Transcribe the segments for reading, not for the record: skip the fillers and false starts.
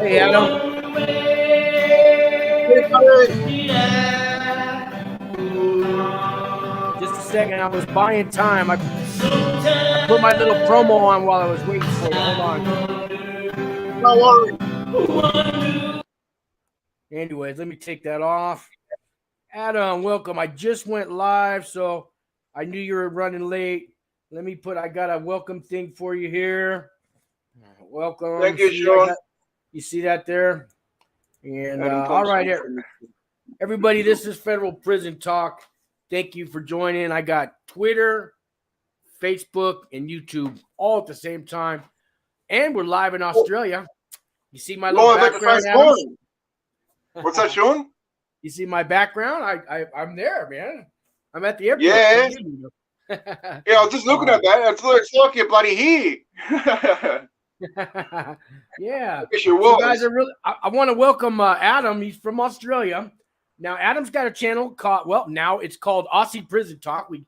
Hey, Adam. Just a second. I was buying time. I put my little promo on while I was waiting for you. Hold on. No worries. Anyways, let me take that off. Adam, welcome. I just went live, so I knew you were running late. Let me I got a welcome thing for you here. Welcome. Thank you, Sean. You see that there? And all right, everybody, this is Federal Prison Talk. Thank you for joining. I got Twitter, Facebook, and YouTube all at the same time. And we're live in Australia. You see my little background, Adam? What's that, Sean? You see my background? I'm there, man. I'm at the airport. Yeah. Yeah, I was just looking at that. It's like you're bloody here. Yeah. So guys are really. I want to welcome Adam. He's from Australia. Now, Adam's got a channel called. Well, now it's called Aussie Prison Talk. We've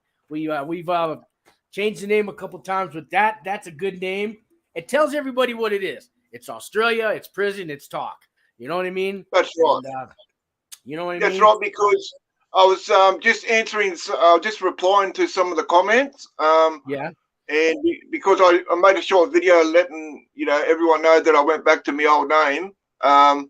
changed the name a couple times, but that's a good name. It tells everybody what it is. It's Australia. It's prison. It's talk. You know what I mean? That's right. And, you know what I mean? That's right, because I was just answering, just replying to some of the comments. Yeah. And because I made a short video letting everyone know that I went back to my old name, and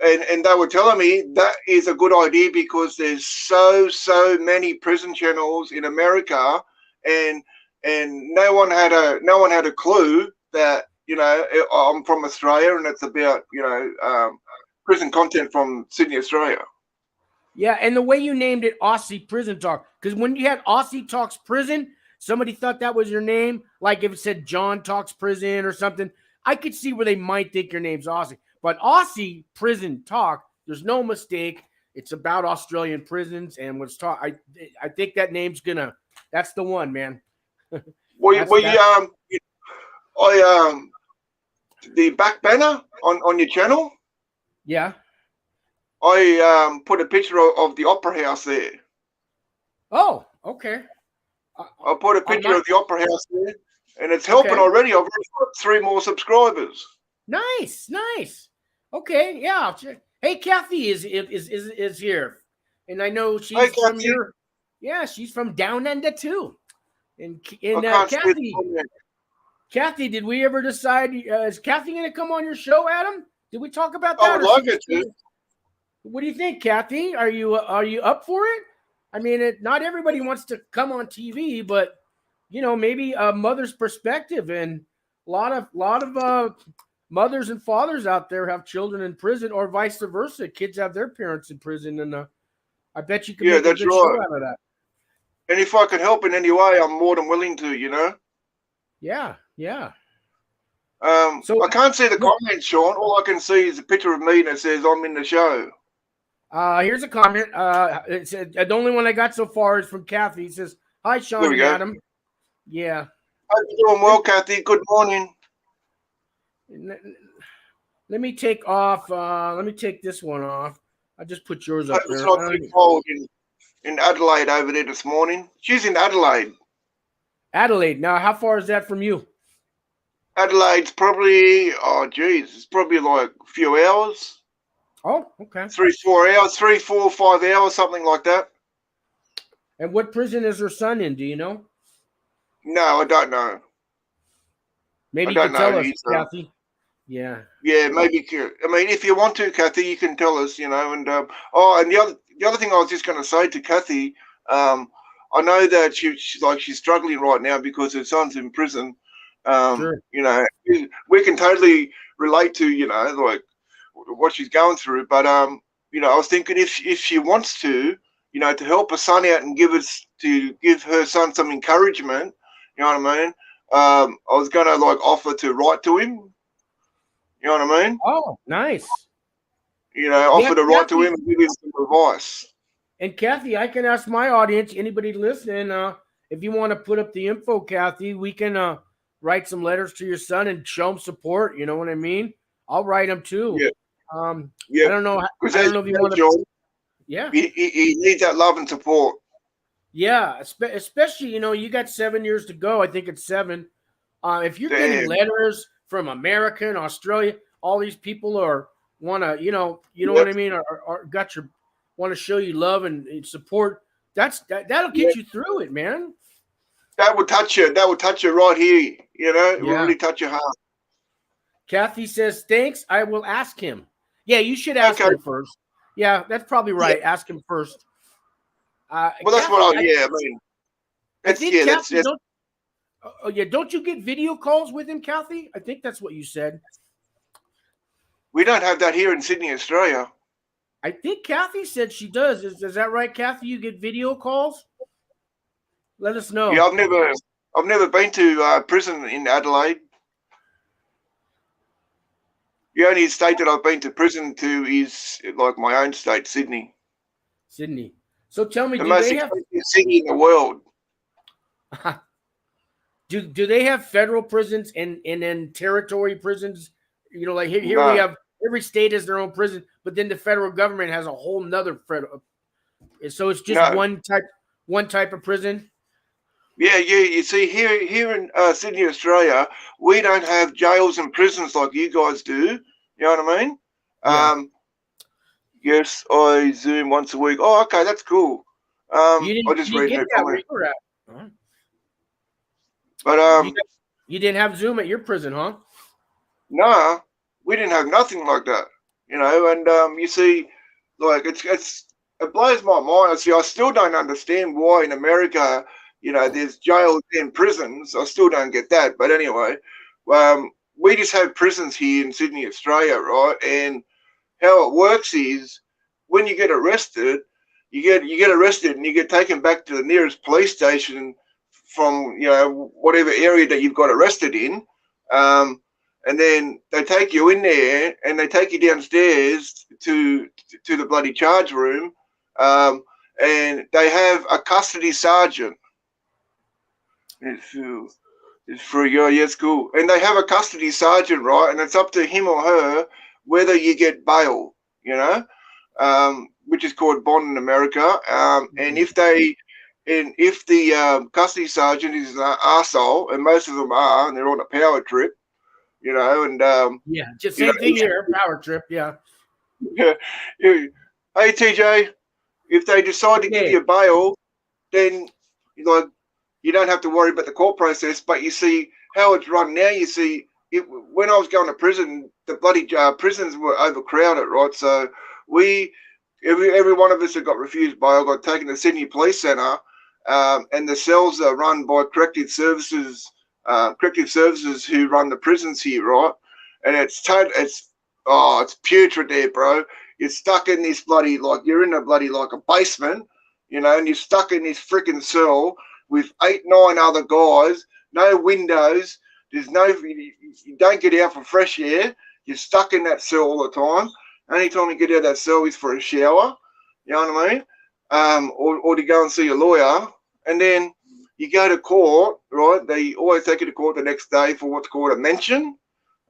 they were telling me that is a good idea because there's so many prison channels in America, and no one had a clue that I'm from Australia and it's about prison content from Sydney, Australia. Yeah, and the way you named it Aussie Prison Talk, because when you had Aussie Talks Prison, somebody thought that was your name. Like if it said John Talks Prison or something, I could see where they might think your name's Aussie. But Aussie Prison Talk, there's no mistake. It's about Australian prisons and what's talk. I think that name's that's the one, man. The back banner on your channel. Yeah. I put a picture of the Opera House there. Oh, okay. I put a picture of the Opera House there, and it's helping already. I've already got 3 more subscribers. Nice. Okay, yeah. Hey, Kathy is here, and I know she's from your. Yeah, she's from Down Under too. And Kathy, did we ever decide? Is Kathy going to come on your show, Adam? Did we talk about that? I would like it to. What do you think, Kathy? Are you up for it? I mean, not everybody wants to come on TV, but maybe a mother's perspective, and a lot of mothers and fathers out there have children in prison, or vice versa. Kids have their parents in prison, and I bet you can make a good show out of that. And if I can help in any way, I'm more than willing to. Yeah. So I can't see the comments, Sean. All I can see is a picture of me that says I'm in the show. Here's a comment. It said, the only one I got so far is from Kathy. It says, "Hi, Sean and Adam." Yeah. Hope you're doing well, Kathy. Good morning. Let me take off. Let me take this one off. I just put yours up there. It's not too cold in Adelaide over there this morning. She's in Adelaide. Adelaide. Now, how far is that from you? Adelaide's probably, it's probably like a few hours. Oh, okay. 3, 4 hours, 3, 4, 5 hours, something like that. And what prison is her son in? Do you know? No, I don't know. Maybe you can tell us, Kathy. Yeah. Yeah, maybe. I mean, if you want to, Kathy, you can tell us. And and the other thing I was just going to say to Kathy, I know that she's struggling right now because her son's in prison. Sure. We can totally relate to like what she's going through, but I was thinking if she wants to to help her son out and give her son some encouragement, you know what I mean, I was gonna offer to write to him, you know what I mean. Oh, nice. Offer to write to him and give him some advice. And Kathy, I can ask my audience, anybody listening, if you want to put up the info, Kathy, we can write some letters to your son and show him support. You know what I mean? I'll write them too. Yeah. I don't know. I don't know if you want to. Yeah. He needs that love and support. Yeah, especially you got 7 years to go. I think it's 7. If you're getting letters from America and Australia, all these people are want to, you know what I mean, or got your want to show you love and support. That'll get you through it, man. That will touch you. That will touch you right here. It will Yeah. really touch your heart. Kathy says, thanks. I will ask him. Yeah, you should ask him first. Yeah, that's probably right. Yeah. Ask him first. Well, that's Kathy, what I mean. I think Kathy, don't you get video calls with him, Kathy? I think that's what you said. We don't have that here in Sydney, Australia. I think Kathy said she does. Is that right, Kathy? You get video calls? Let us know. Yeah, I've never been to prison in Adelaide. The only state that I've been to prison to is like my own state, Sydney. Sydney. So tell me, the most expensive city in the world. Do they have federal prisons and then territory prisons? Like here we have every state has their own prison, but then the federal government has a whole nother federal. So it's just one type of prison. Yeah. You see, here in Sydney, Australia, we don't have jails and prisons like you guys do. You know what I mean? Yeah. Yes, I Zoom once a week. Oh, okay, that's cool. I just read her comment. Huh? But you didn't have Zoom at your prison, huh? No, we didn't have nothing like that. And you see, like it blows my mind. I still don't understand why in America, there's jails and prisons. I still don't get that. But anyway, we just have prisons here in Sydney, Australia, right? And how it works is when you get arrested, you get arrested and you get taken back to the nearest police station from whatever area that you've got arrested in, and then they take you in there and they take you downstairs to the bloody charge room, and they have a custody sergeant. It's free. Yeah, it's cool. And they have a custody sergeant, right? And it's up to him or her whether you get bail, which is called bond in America. And if the custody sergeant is an arsehole, and most of them are, and they're on a power trip, and yeah, just same thing here, power trip, yeah. Yeah. Hey TJ, if they decide to give you bail, then you don't have to worry about the court process. But you see how it's run now. You see, when I was going to prison, the bloody prisons were overcrowded, right? So every one of us that got refused bail got taken to Sydney Police Centre, and the cells are run by corrective services who run the prisons here, right? And it's putrid there, bro. You're stuck in this bloody, you're in a bloody, a basement, and you're stuck in this freaking cell with 8-9 other guys, no windows. You don't get out for fresh air. You're stuck in that cell all the time. Only time you get out of that cell is for a shower. You know what I mean? Or to go and see a lawyer. And then you go to court, right? They always take you to court the next day for what's called a mention.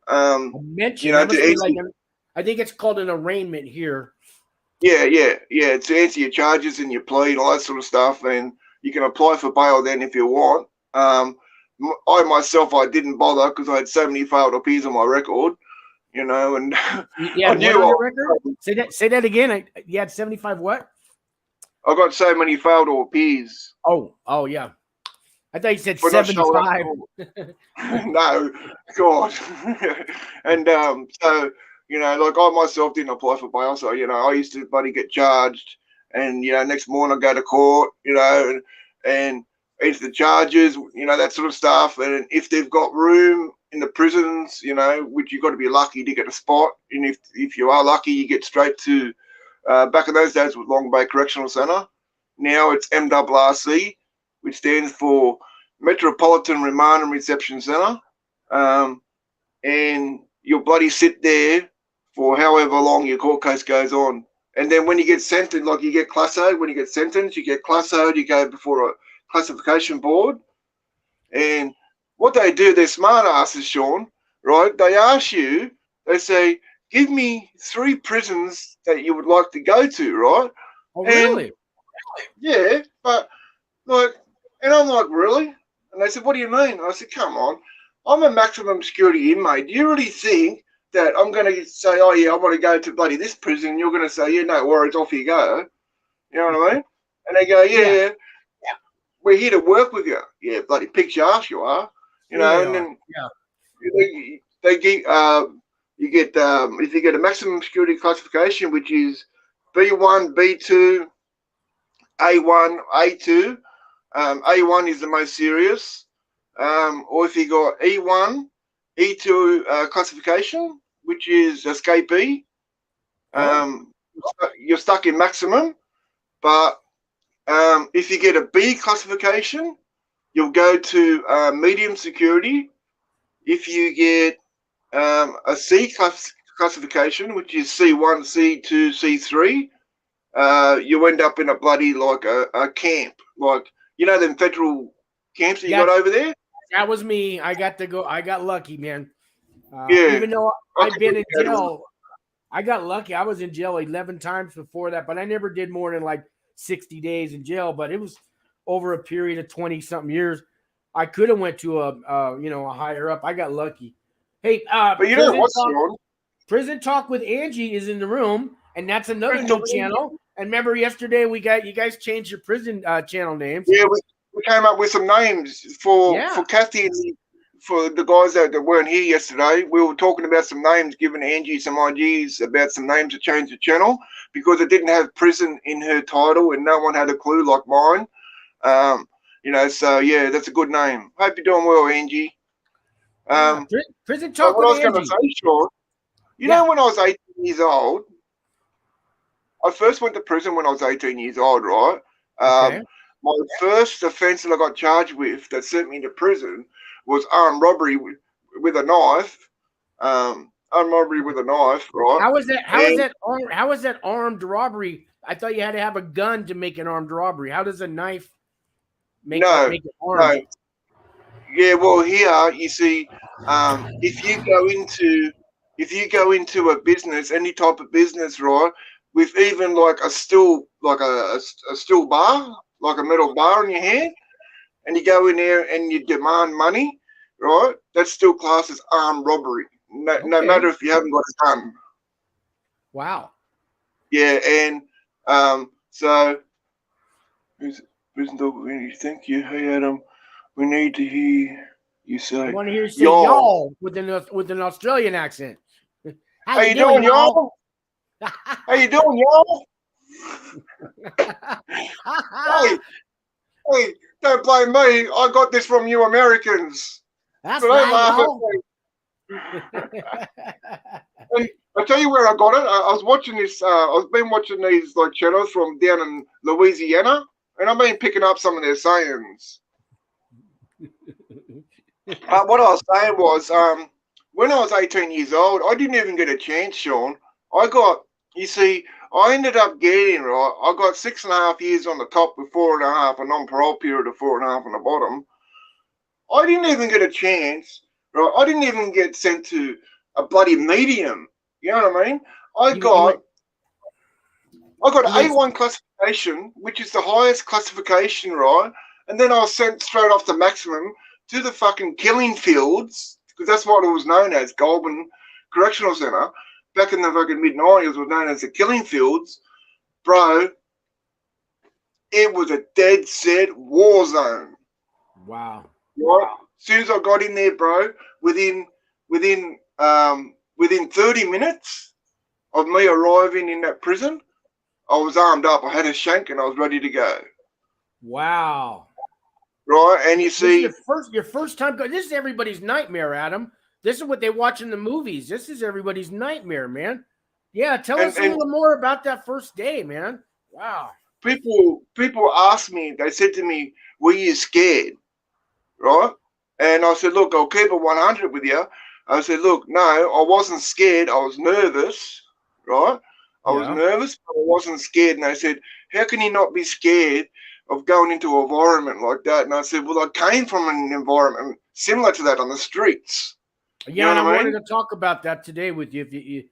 A mention? I think it's called an arraignment here. Yeah. To answer your charges and your plea and all that sort of stuff. And you can apply for bail then if you want. I didn't bother because I had so many failed appeals on my record, and yeah, I knew on your record? Say that again. You had 75 what? I got so many failed appeals. Oh yeah. I thought you said 75. No, God. And so I myself didn't apply for bail, so I used to bloody get charged, and next morning I go to court, and answer the charges, that sort of stuff. And if they've got room in the prisons, which you've got to be lucky to get a spot. And if you are lucky, you get straight to, back in those days, it was Long Bay Correctional Centre. Now it's MRRC, which stands for Metropolitan Remand and Reception Centre. And you'll bloody sit there for however long your court case goes on. And then when you get sentenced, you get classoed. When you get sentenced, you get classoed. You go before a classification board. And what they do, they're smart asses, Sean, right? They ask you, they say, give me 3 prisons that you would like to go to, right? Oh, really? And, yeah, but, and I'm like, really? And they said, what do you mean? I said, come on, I'm a maximum security inmate. Do you really think that I'm going to say, oh, yeah, I want to go to bloody this prison. You're going to say, yeah, no worries, off you go. You know what I mean? And they go, yeah, we're here to work with you. Yeah, bloody pig's your ass you are. You know, and then they get, you get, if you get a maximum security classification, which is B1, B2, A1, A2. A1 is the most serious. Or if you got E1, E2 classification, which is escapee, you're stuck in maximum. But if you get a B classification, you'll go to medium security. If you get a C classification, which is C1, C2, C3, you end up in a bloody like a camp, like you know them federal camps that you got over there. That was me. I got to go. I got lucky, man. Yeah. Even though I've been in jail, I got lucky. I was in jail 11 times before that, but I never did more than like 60 days in jail. But it was over a period of 20 something years. I could have went to a higher up. I got lucky. Hey, but you know what's wrong? Prison Talk with Angie is in the room, and that's another new channel. And remember, yesterday you guys changed your prison channel names. Yeah, we came up with some names for Kathy and for the guys that weren't here yesterday. We were talking about some names, giving Angie some ideas about some names to change the channel because it didn't have prison in her title and no one had a clue like mine. So yeah, that's a good name. Hope you're doing well, Angie. Prison Talk with Angie. What I was going to say, Sean, you know when I was 18 years old, I first went to prison when I was 18 years old, right? My first offence that I got charged with that sent me to prison was armed robbery with a knife. Armed robbery with a knife, right? How is that armed robbery? I thought you had to have a gun to make an armed robbery. How does a knife make it armed? No. Yeah, well, here you see, if you go into a business, any type of business, right, with even like a steel bar, like a metal bar in your hand, and you go in there and you demand money, right? That's still classed as armed robbery, no matter if you haven't got a gun. Wow. Yeah, and so prison dog. Thank you. Hey Adam, we need to hear you say. I want to hear you say y'all with an Australian accent. How you doing, y'all? How you doing, y'all? hey, don't blame me. I got this from you Americans. That's right, I tell you where I got it. I was watching this. I've been watching these like channels from down in Louisiana, and I've been picking up some of their sayings. What I was saying was, when I was 18 years old, I didn't even get a chance, Sean. I ended up getting, right, I got 6.5 years on the top with 4.5, a non-parole period of 4.5 on the bottom. I didn't even get a chance, right? I didn't even get sent to a bloody medium. You know what I mean? I got A1 classification, which is the highest classification, right? And then I was sent straight off to maximum to the fucking killing fields, because that's what it was known as, Goulburn Correctional Centre. Back in the fucking mid-90s, was known as the killing fields. Bro, it was a dead set war zone. Wow. Right? As soon as I got in there, bro, within 30 minutes of me arriving in that prison, I was armed up. I had a shank and I was ready to go. Wow. Right? And you see, your first time. This is everybody's nightmare, Adam. This is what they watch in the movies. This is everybody's nightmare, man. Yeah, tell us a little more about that first day, man. Wow. People asked me, they said to me, were you scared? Right? And I said, look, I'll keep it 100 with you. I said, look, no, I wasn't scared. I was nervous, right? I was nervous, but I wasn't scared. And they said, how can you not be scared of going into an environment like that? And I said, well, I came from an environment similar to that on the streets. Yeah, you know and I mean? wanted to talk about that today with you. If you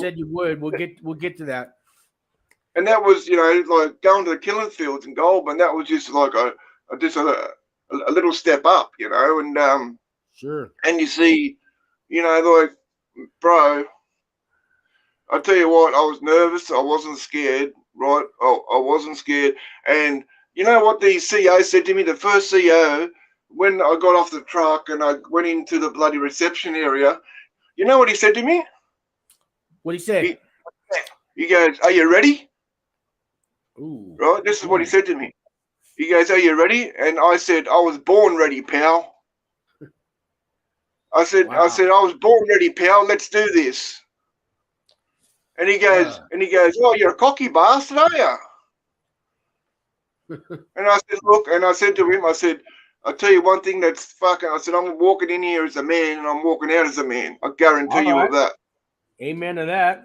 said you would, we'll get to that. And that was, like going to the killing fields in Goulburn. That was just like a little step up, and sure. And you see, like bro, I tell you what, I was nervous. I wasn't scared, right? I wasn't scared. And you know what the CEO said to me? The first CEO, when I got off the truck and I went into the bloody reception area, you know what he said to me? What he said? He goes, "Are you ready?" Ooh. Right? This is what he said to me. He goes, "Are you ready?" And I said, "I was born ready, pal." I said, Wow. I was born ready, pal. Let's do this. And he goes, "Oh, you're a cocky bastard, are you?" And I said, "Look," and I said to him, I said, "I'll tell you one thing that's fucking," I said, "I'm walking in here as a man and I'm walking out as a man. I guarantee you of that." Amen to that.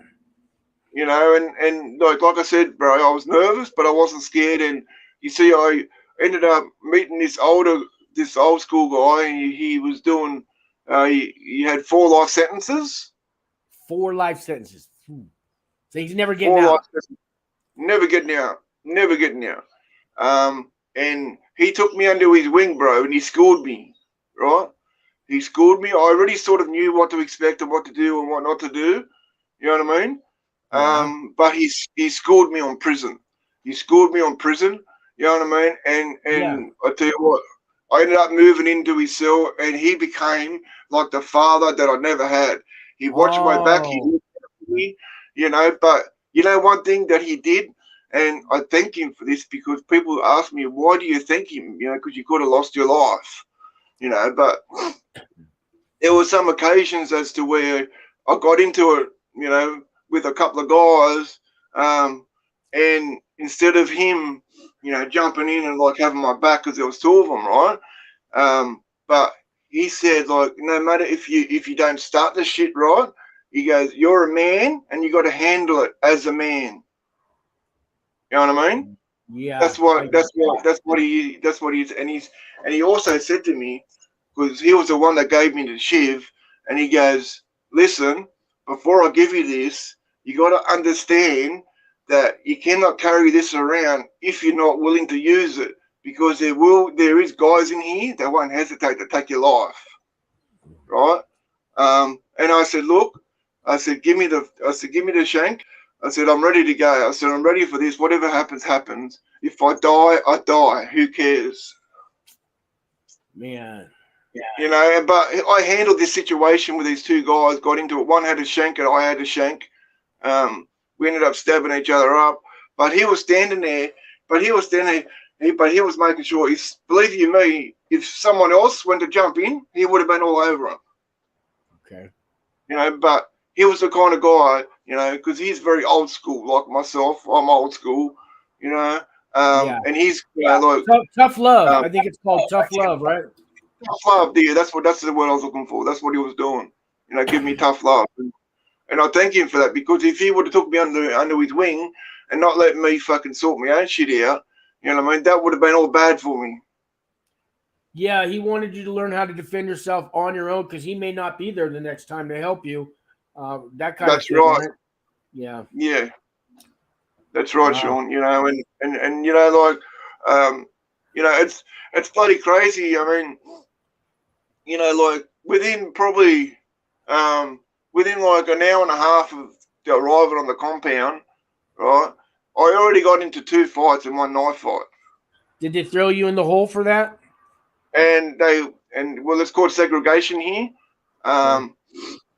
You know, and like I said, bro, I was nervous, but I wasn't scared. And you see, I ended up meeting this old school guy, and he was doing, he had 4 life sentences. 4 life sentences. So he's never getting 4 out. life sentences. Never getting out. Never getting out. And he took me under his wing, bro, and he schooled me, right? He schooled me. I already sort of knew what to expect and what to do and what not to do. You know what I mean? Yeah. But he schooled me on prison. He schooled me on prison. You know what I mean? And I tell you what, I ended up moving into his cell, and he became like the father that I never had. He watched my back. He looked after me, you know. But you know one thing that he did, and I thank him for this, because people ask me, "Why do you thank him?" You know, because you could have lost your life, you know. But there were some occasions as to where I got into it, you know, with a couple of guys, and instead of him, you know, jumping in and like having my back, because there was 2 of them, right? But he said, like, no matter if you don't start the shit right, he goes, "You're a man and you got to handle it as a man." You know what I mean? Yeah. That's what he is. And he also said to me, because he was the one that gave me the shiv, and he goes, "Listen, before I give you this, you got to understand that you cannot carry this around if you're not willing to use it, because there is guys in here that won't hesitate to take your life, right?" And I said, "Look," I said, give me the shank." I said, "I'm ready to go." I said, "I'm ready for this. Whatever happens, happens. If I die, I die. Who cares?" Man. You know, but I handled this situation with these 2 guys, got into it. One had a shank and I had a shank. We ended up stabbing each other up. But he was standing there, but he was making sure, believe you me, if someone else went to jump in, he would have been all over him. Okay. You know, but he was the kind of guy, you know, because he's very old school, like myself. I'm old school, you know. And he's, you know, like tough love. I think it's called tough love, right? tough love, dear. That's the word I was looking for. That's what he was doing. You know, give me tough love. And I thank him for that, because if he would have took me under his wing and not let me fucking sort my own shit out, you know what I mean, that would have been all bad for me. Yeah, he wanted you to learn how to defend yourself on your own, because he may not be there the next time to help you. That kind of thing, right? Yeah. Yeah. That's right, Wow. Sean. You know, and you know, like, you know, it's bloody crazy. I mean, you know, like within probably within like an hour and a half of arriving on the compound, right? I already got into 2 fights and 1 knife fight. Did they throw you in the hole for that? And well, it's called segregation here.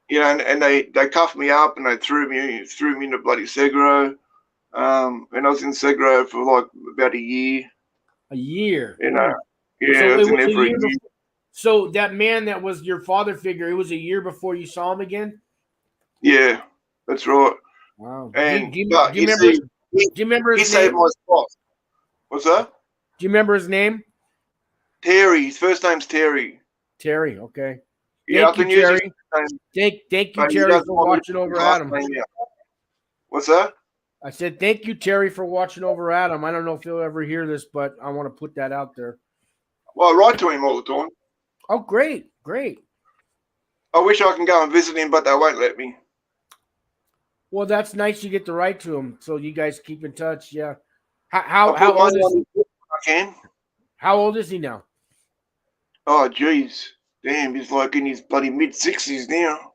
You know, and they cuffed me up and they threw me into bloody Segro. And I was in Segro for like about a year. A year. You know, yeah, So I was it in was there a for a year. year. So that man that was your father figure, it was a year before you saw him again? Yeah, that's right. Wow. And Do you but you remember? see, Do you remember he his saved name? my spot. What's that? Do you remember his name? Terry. His first name's Terry. Terry. Okay. Yeah, I Thank you, can use his Terry. name, Thank you, but he Terry, doesn't for want me to watching put over his last Adam. name out. What's that? I said thank you, Terry, for watching over Adam. I don't know if he'll ever hear this, but I want to put that out there. Well, I write to him all the time. Oh, great, great. I wish I can go and visit him, but they won't let me. Well, that's nice. You get to write to him, so you guys keep in touch. Yeah. I'll How put old money is on his book if I can. How old is he now? Oh, jeez. Damn, he's like in his bloody mid-60s now.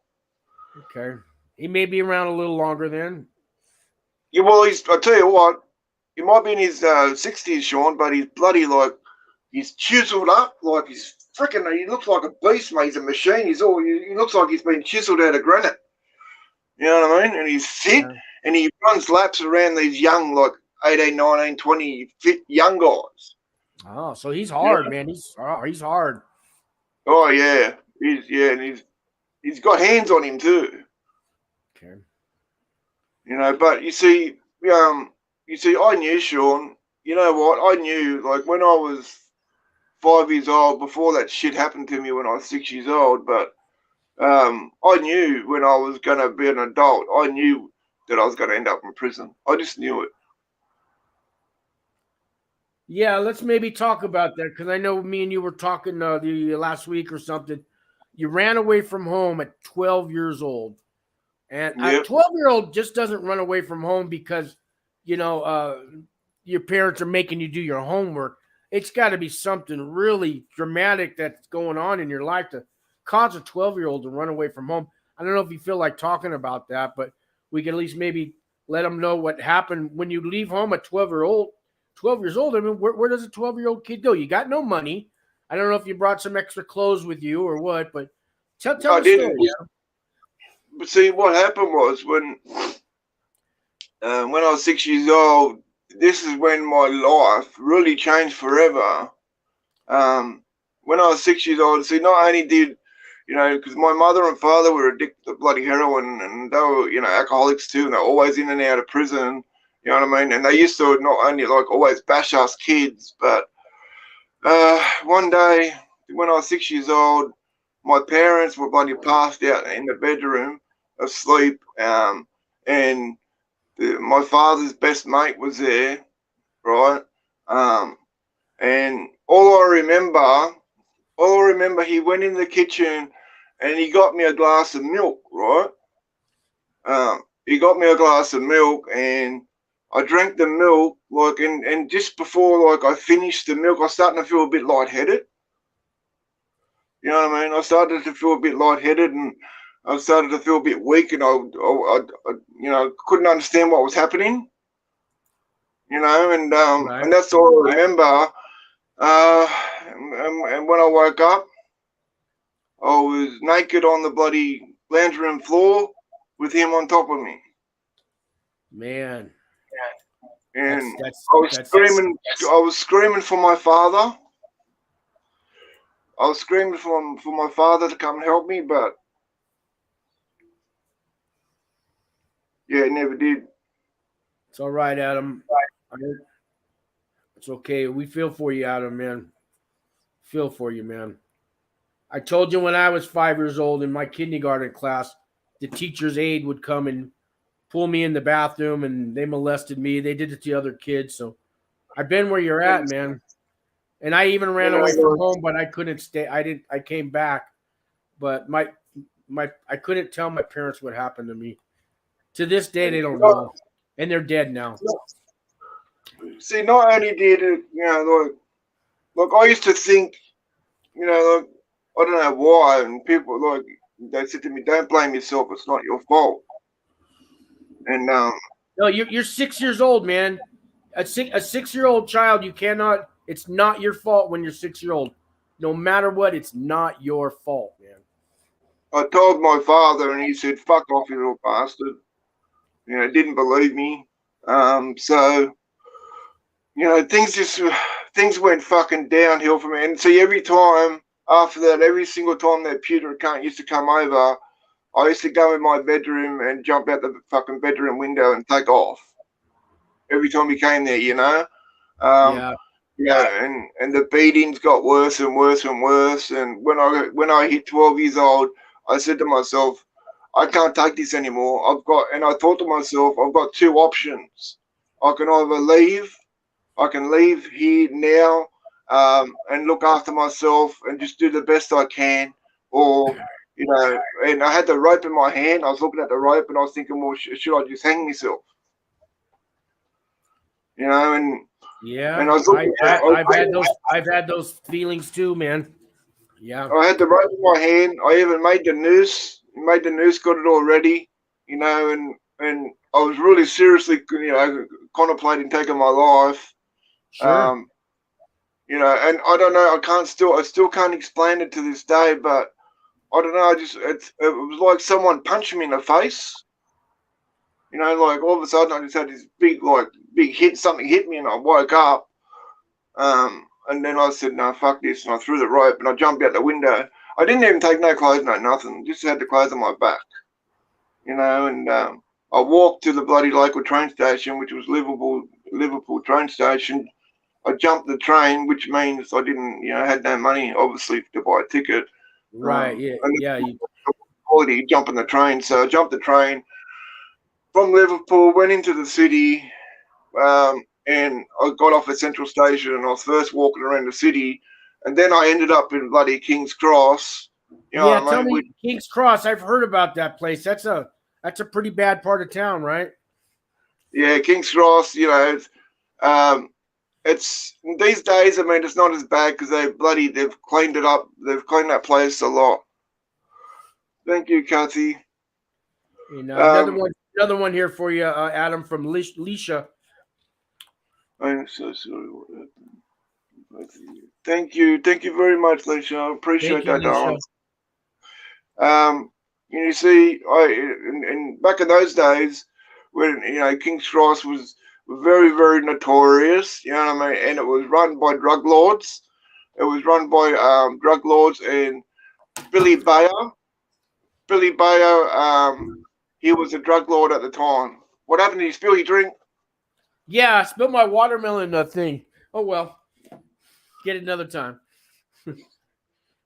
Okay. He may be around a little longer then. Yeah, well, I tell you what, he might be in his 60s, Sean, but he's bloody like, he's chiseled up, like he's freaking, he looks like a beast, mate. He's a machine. He looks like he's been chiseled out of granite. You know what I mean? And he's fit, and he runs laps around these young, like 18, 19, 20 fit young guys. Oh, so he's hard, man. He's hard. Oh yeah, and he's got hands on him too. Okay. You know, but you see, I knew, Sean. You know what? I knew, like when I was 5 years old, before that shit happened to me when I was 6 years old. But I knew when I was going to be an adult, I knew that I was going to end up in prison. I just knew it. Yeah, let's maybe talk about that, because I know me and you were talking the last week or something. You ran away from home at 12 years old. And a 12-year-old just doesn't run away from home because, you know, your parents are making you do your homework. It's got to be something really dramatic that's going on in your life to cause a 12-year-old to run away from home. I don't know if you feel like talking about that, but we can at least maybe let them know what happened when you leave home at 12 years old. I mean, where does a 12-year-old kid go? You got no money. I don't know if you brought some extra clothes with you or what, but tell the story. Yeah. But see, what happened was when I was 6 years old, this is when my life really changed forever. When I was 6 years old, see, not only did, you know, because my mother and father were addicted to bloody heroin, and they were, you know, alcoholics too, and they're always in and out of prison, you know what I mean? And they used to not only like always bash us kids, but one day when I was 6 years old, my parents were bloody passed out in the bedroom asleep, and my father's best mate was there, right? And all I remember, he went in the kitchen and he got me a glass of milk, right? He got me a glass of milk, and I drank the milk, like, and just before, like, I finished the milk, I was starting to feel a bit lightheaded. You know what I mean? I started to feel a bit lightheaded, and I started to feel a bit weak, and I you know, couldn't understand what was happening. You know, and that's all I remember. And when I woke up, I was naked on the bloody lounge room floor with him on top of me. Man. And I was screaming for my father. I was screaming for my father to come and help me, but yeah, it never did. It's all right, Adam. It's okay. We feel for you, Adam, man. Feel for you, man. I told you when I was 5 years old in my kindergarten class, the teacher's aide would come and pull me in the bathroom, and they molested me. They did it to other kids. So I've been where you're at, man. And I even ran away from home, but I couldn't stay. I came back, but I couldn't tell my parents what happened to me. To this day, they don't know, and they're dead now. See, not only did it, you know, like I used to think, you know, like, I don't know why, and people, like, they said to me, "Don't blame yourself. It's not your fault." And no, you're 6 years old, man. A 6-year-old child, you cannot. It's not your fault when you're 6-year-old. No matter what, it's not your fault, man. I told my father, and he said, "Fuck off, you little bastard." You know, didn't believe me. So, you know, things went fucking downhill for me. And see, every time after that, every single time that pewter cunt used to come over, I used to go in my bedroom and jump out the fucking bedroom window and take off. Every time he came there, you know. Yeah, and the beatings got worse and worse and worse. And when I hit 12 years old, I said to myself, I can't take this anymore. I thought to myself, I've got two options. I can leave here now, and look after myself and just do the best I can, or, you know, and I had the rope in my hand. I was looking at the rope and I was thinking, well, should I just hang myself? You know, and yeah, and I've had those feelings too, man. Yeah, I had the rope in my hand. I even made the noose, made the news, got it all ready, you know, and I was really seriously, you know, contemplating taking my life. Sure. You know, and I don't know, I still can't explain it to this day, but I don't know, it was like someone punched me in the face. You know, like all of a sudden I just had this big hit, something hit me and I woke up. And then I said, no, fuck this, and I threw the rope and I jumped out the window. I didn't even take no clothes, no nothing, just had the clothes on my back. You know, and I walked to the bloody local train station, which was Liverpool train station. I jumped the train, which means I didn't, you know, had no money, obviously, to buy a ticket. Right. Yeah. And Yeah. quality jumping the train. So I jumped the train from Liverpool, went into the city, and I got off at Central Station, and I was first walking around the city, and then I ended up in bloody King's Cross. You know Yeah. what I Tell mean? me, King's Cross. I've heard about that place. That's a pretty bad part of town, right? Yeah, King's Cross. You know, it's these days. I mean, it's not as bad because they've cleaned it up. They've cleaned that place a lot. Thank you, Kathy. And another one here for you, Adam from Leisha. I'm so sorry what happened. Thank you very much, Leisha. I appreciate Thank you, that, darling. Leisha. You see, in back in those days, when you know King's Cross was very, very notorious, you know what I mean, and it was run by drug lords. It was run by drug lords, and Billy Bayer. Billy Bayer, he was a drug lord at the time. What happened? Did you spill your drink? Yeah, I spilled my watermelon thing. Oh well, get it another time.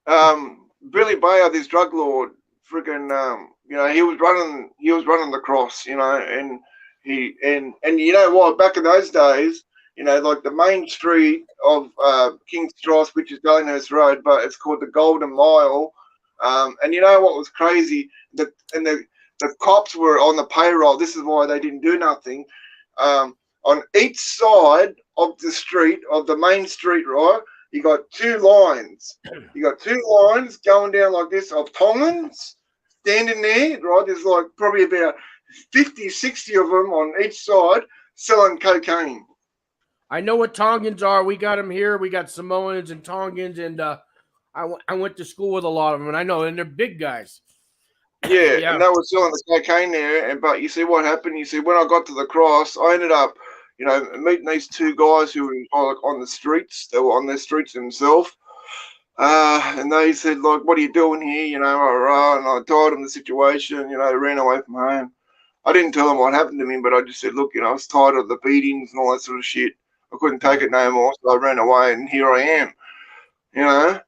Billy Bayer, this drug lord, freaking, you know, he was running the cross, you know, and you know what? Back in those days, you know, like the main street of King's Cross, which is Darlinghurst Road, but it's called the Golden Mile. And you know what was crazy? The cops were on the payroll. This is why they didn't do nothing. On each side of the street, of the main street, right? You got two lines. You got two lines going down like this of Tongans standing there, right? There's like probably about 50, 60 of them on each side selling cocaine. I know what Tongans are. We got them here. We got Samoans and Tongans, and I went to school with a lot of them, and I know, and they're big guys. Yeah, and they were selling the cocaine there. But you see what happened? You see, when I got to the cross, I ended up, you know, meeting these two guys who were like on the streets. They were on their streets themselves. And they said, like, what are you doing here? You know, and I told them the situation, you know, I ran away from home. I didn't tell them what happened to me, but I just said, look, you know, I was tired of the beatings and all that sort of shit. I couldn't take it no more, so I ran away, and here I am. You know?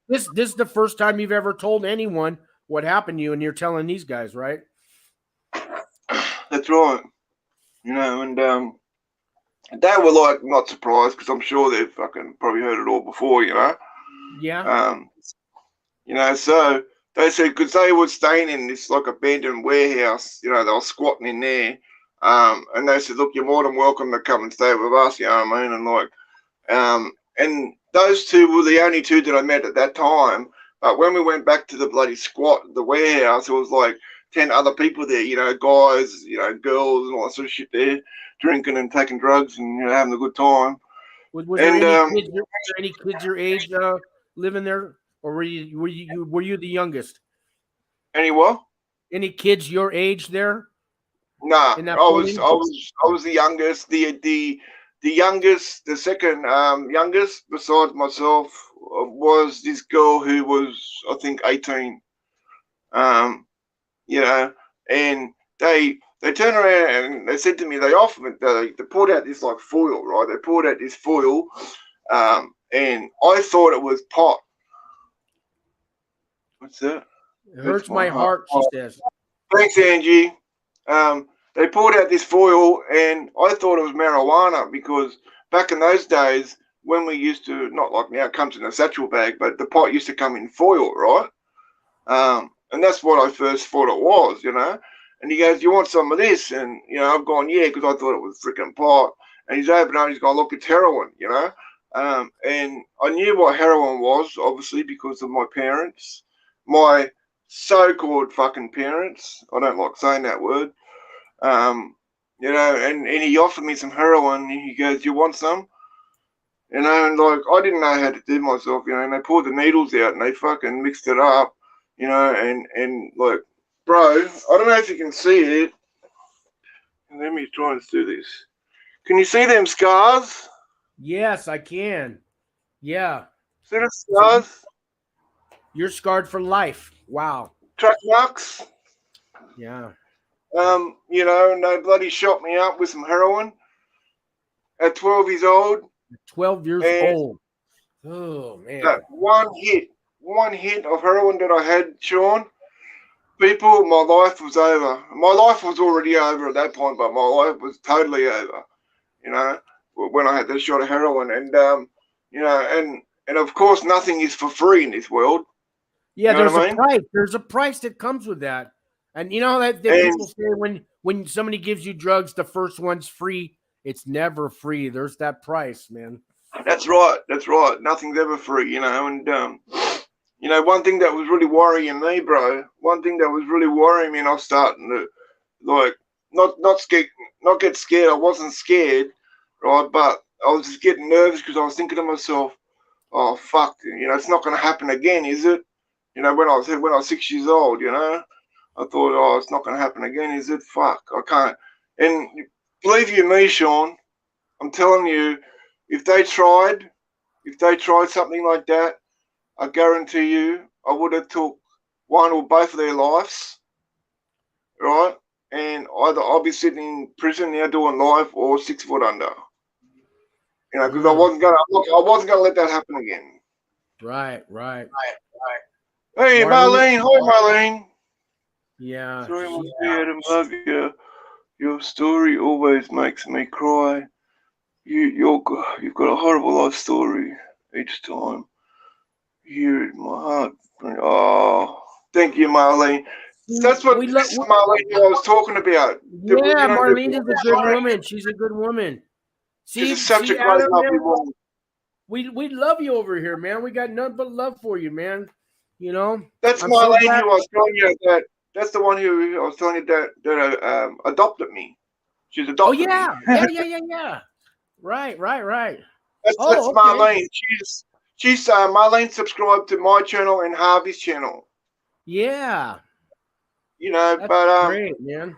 This is the first time you've ever told anyone what happened to you, and you're telling these guys, right? That's right. You know, and they were like not surprised because I'm sure they've fucking probably heard it all before, you know. Yeah. You know, so they said because they were staying in this like abandoned warehouse, you know, they were squatting in there. And they said, look, you're more than welcome to come and stay with us, you know what I mean? And like, and those two were the only two that I met at that time. But when we went back to the bloody squat, the warehouse, it was like 10 other people there, you know, guys, you know, girls and all that sort of shit there, drinking and taking drugs and, you know, having a good time. Was there any kids your age living there, or were you the youngest? Any what? Any kids your age there? No, I was the youngest. The youngest, the second youngest besides myself was this girl who was, I think, 18. You know, and they turned around and they said to me, they offered, they pulled out this like foil, right? They pulled out this foil, and I thought it was pot. What's that? It hurts my heart, she says. Thanks, Angie. They pulled out this foil, and I thought it was marijuana because back in those days, when we used to, not like now, it comes in a satchel bag, but the pot used to come in foil, right? And that's what I first thought it was, you know. And he goes, you want some of this? And, you know, I've gone, yeah, because I thought it was freaking pot. And he's opened up, he's gone, look, it's heroin, you know. And I knew what heroin was, obviously, because of my parents. my so-called fucking parents. I don't like saying that word. You know, and he offered me some heroin. And he goes, "You want some?" You know, and like I didn't know how to do myself. You know, and they poured the needles out and they fucking mixed it up. You know, and like, bro, I don't know if you can see it. Let me try and do this. Can you see them scars? Yes, I can. Yeah. See the scars? So you're scarred for life. Wow. Track marks? Yeah. You know, and they bloody shot me up with some heroin at 12 years old. 12 years old. Oh, man. That one hit of heroin that I had, Sean, people, my life was over. My life was already over at that point, but my life was totally over, you know, when I had that shot of heroin. And, you know, and of course, nothing is for free in this world. Yeah, You know there's what I a mean? price. There's a price that comes with that. And you know that people say when somebody gives you drugs, the first one's free. It's never free. There's that price, man. That's right. That's right. Nothing's ever free, you know. And you know, one thing that was really worrying me, bro. One thing that was really worrying me, and I was starting to like not scared, not get scared. I wasn't scared, right? But I was just getting nervous because I was thinking to myself, "Oh fuck, you know, it's not going to happen again, is it?" You know, when I was 6 years old, you know, I thought, "Oh, it's not going to happen again, is it?" Fuck, I can't. And believe you me, Sean, I'm telling you, if they tried something like that, I guarantee you, I would have took one or both of their lives, right? And either I'll be sitting in prison now doing life or 6 foot under. You know, because I wasn't gonna let that happen again. Right. Hey, Marlene, hi, Marlene. Yeah. Sorry, my dear, I love you. Your story always makes me cry. You've got a horrible life story each time. Here in my heart. Oh, thank you, Marlene. That's what this Marlene I was talking about. Yeah, Marlene is a good woman. She's a good woman. She's such a great, lovely woman. We love you over here, man. We got nothing but love for you, man. You know. That's Marlene who I was telling you that. That's the one who I was telling you that adopted me. She's adopted me. Yeah. Right. That's Marlene. She's Marlene subscribed to my channel and Harvey's channel. Yeah. You know, that's but great, man.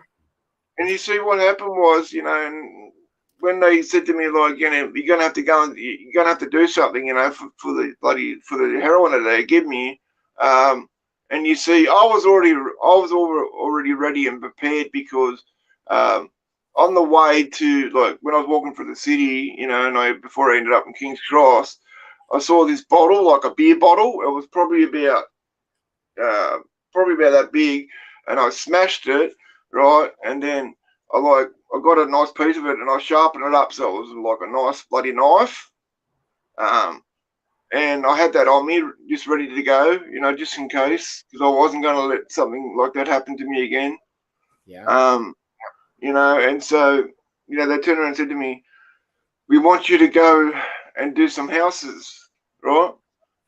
And you see what happened was, you know, and when they said to me like, you know, you're gonna have to go and you're gonna have to do something, you know, for the heroin that they give me, and you see, I was already ready and prepared because on the way to, like, when I was walking through the city, you know, and before I ended up in King's Cross, I saw this bottle, like a beer bottle. It was probably about that big, and I smashed it, right, and then I got a nice piece of it and I sharpened it up so it was like a nice bloody knife. And I had that on me just ready to go, you know, just in case, because I wasn't going to let something like that happen to me again. Yeah. You know, and so, you know, they turned around and said to me, "We want you to go and do some houses," right?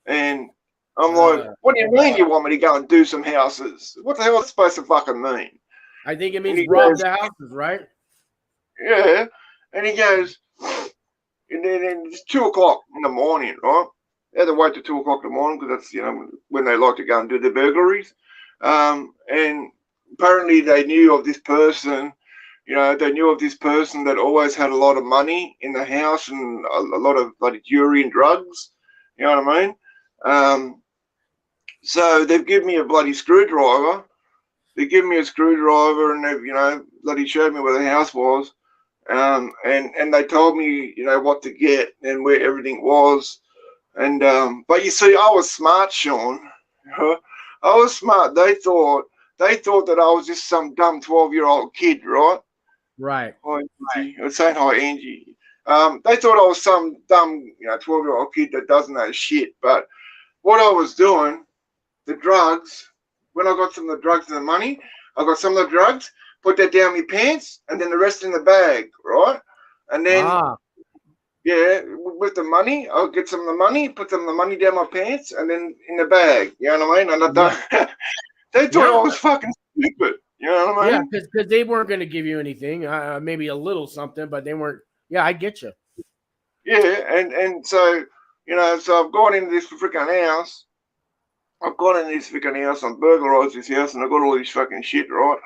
And I'm like, "What do you mean you want me to go and do some houses? What the hell is that supposed to fucking mean?" I think it means rob the houses, right? Yeah. And he goes, and then it's 2 o'clock in the morning, right? They had to wait till 2 o'clock in the morning because that's, you know, when they like to go and do the burglaries. And apparently they knew of this person, you know, that always had a lot of money in the house and a lot of bloody jewelry and drugs. You know what I mean? So they've given me a bloody screwdriver. They give me a screwdriver and they've, you know, bloody showed me where the house was. And they told me, you know, what to get and where everything was. And but you see, I was smart, Sean. I was smart. They thought that I was just some dumb 12-year-old kid, right? Right. Hi, Angie. I was saying hi, Angie. They thought I was some dumb, you know, 12-year-old kid that doesn't know shit. But what I was doing, the drugs, when I got some of the drugs and the money, I got some of the drugs, put that down my pants, and then the rest in the bag, right? And then, Yeah, with the money, I'll get some of the money, put some of the money down my pants, and then in the bag. You know what I mean? And I don't. They thought I was fucking stupid. You know what I Yeah, mean? because they weren't going to give you anything, maybe a little something, but they weren't. Yeah, I get you. Yeah, and so so I've gone into this freaking house. I've gone in this freaking house and burglarized this house, and I've got all this fucking shit, right?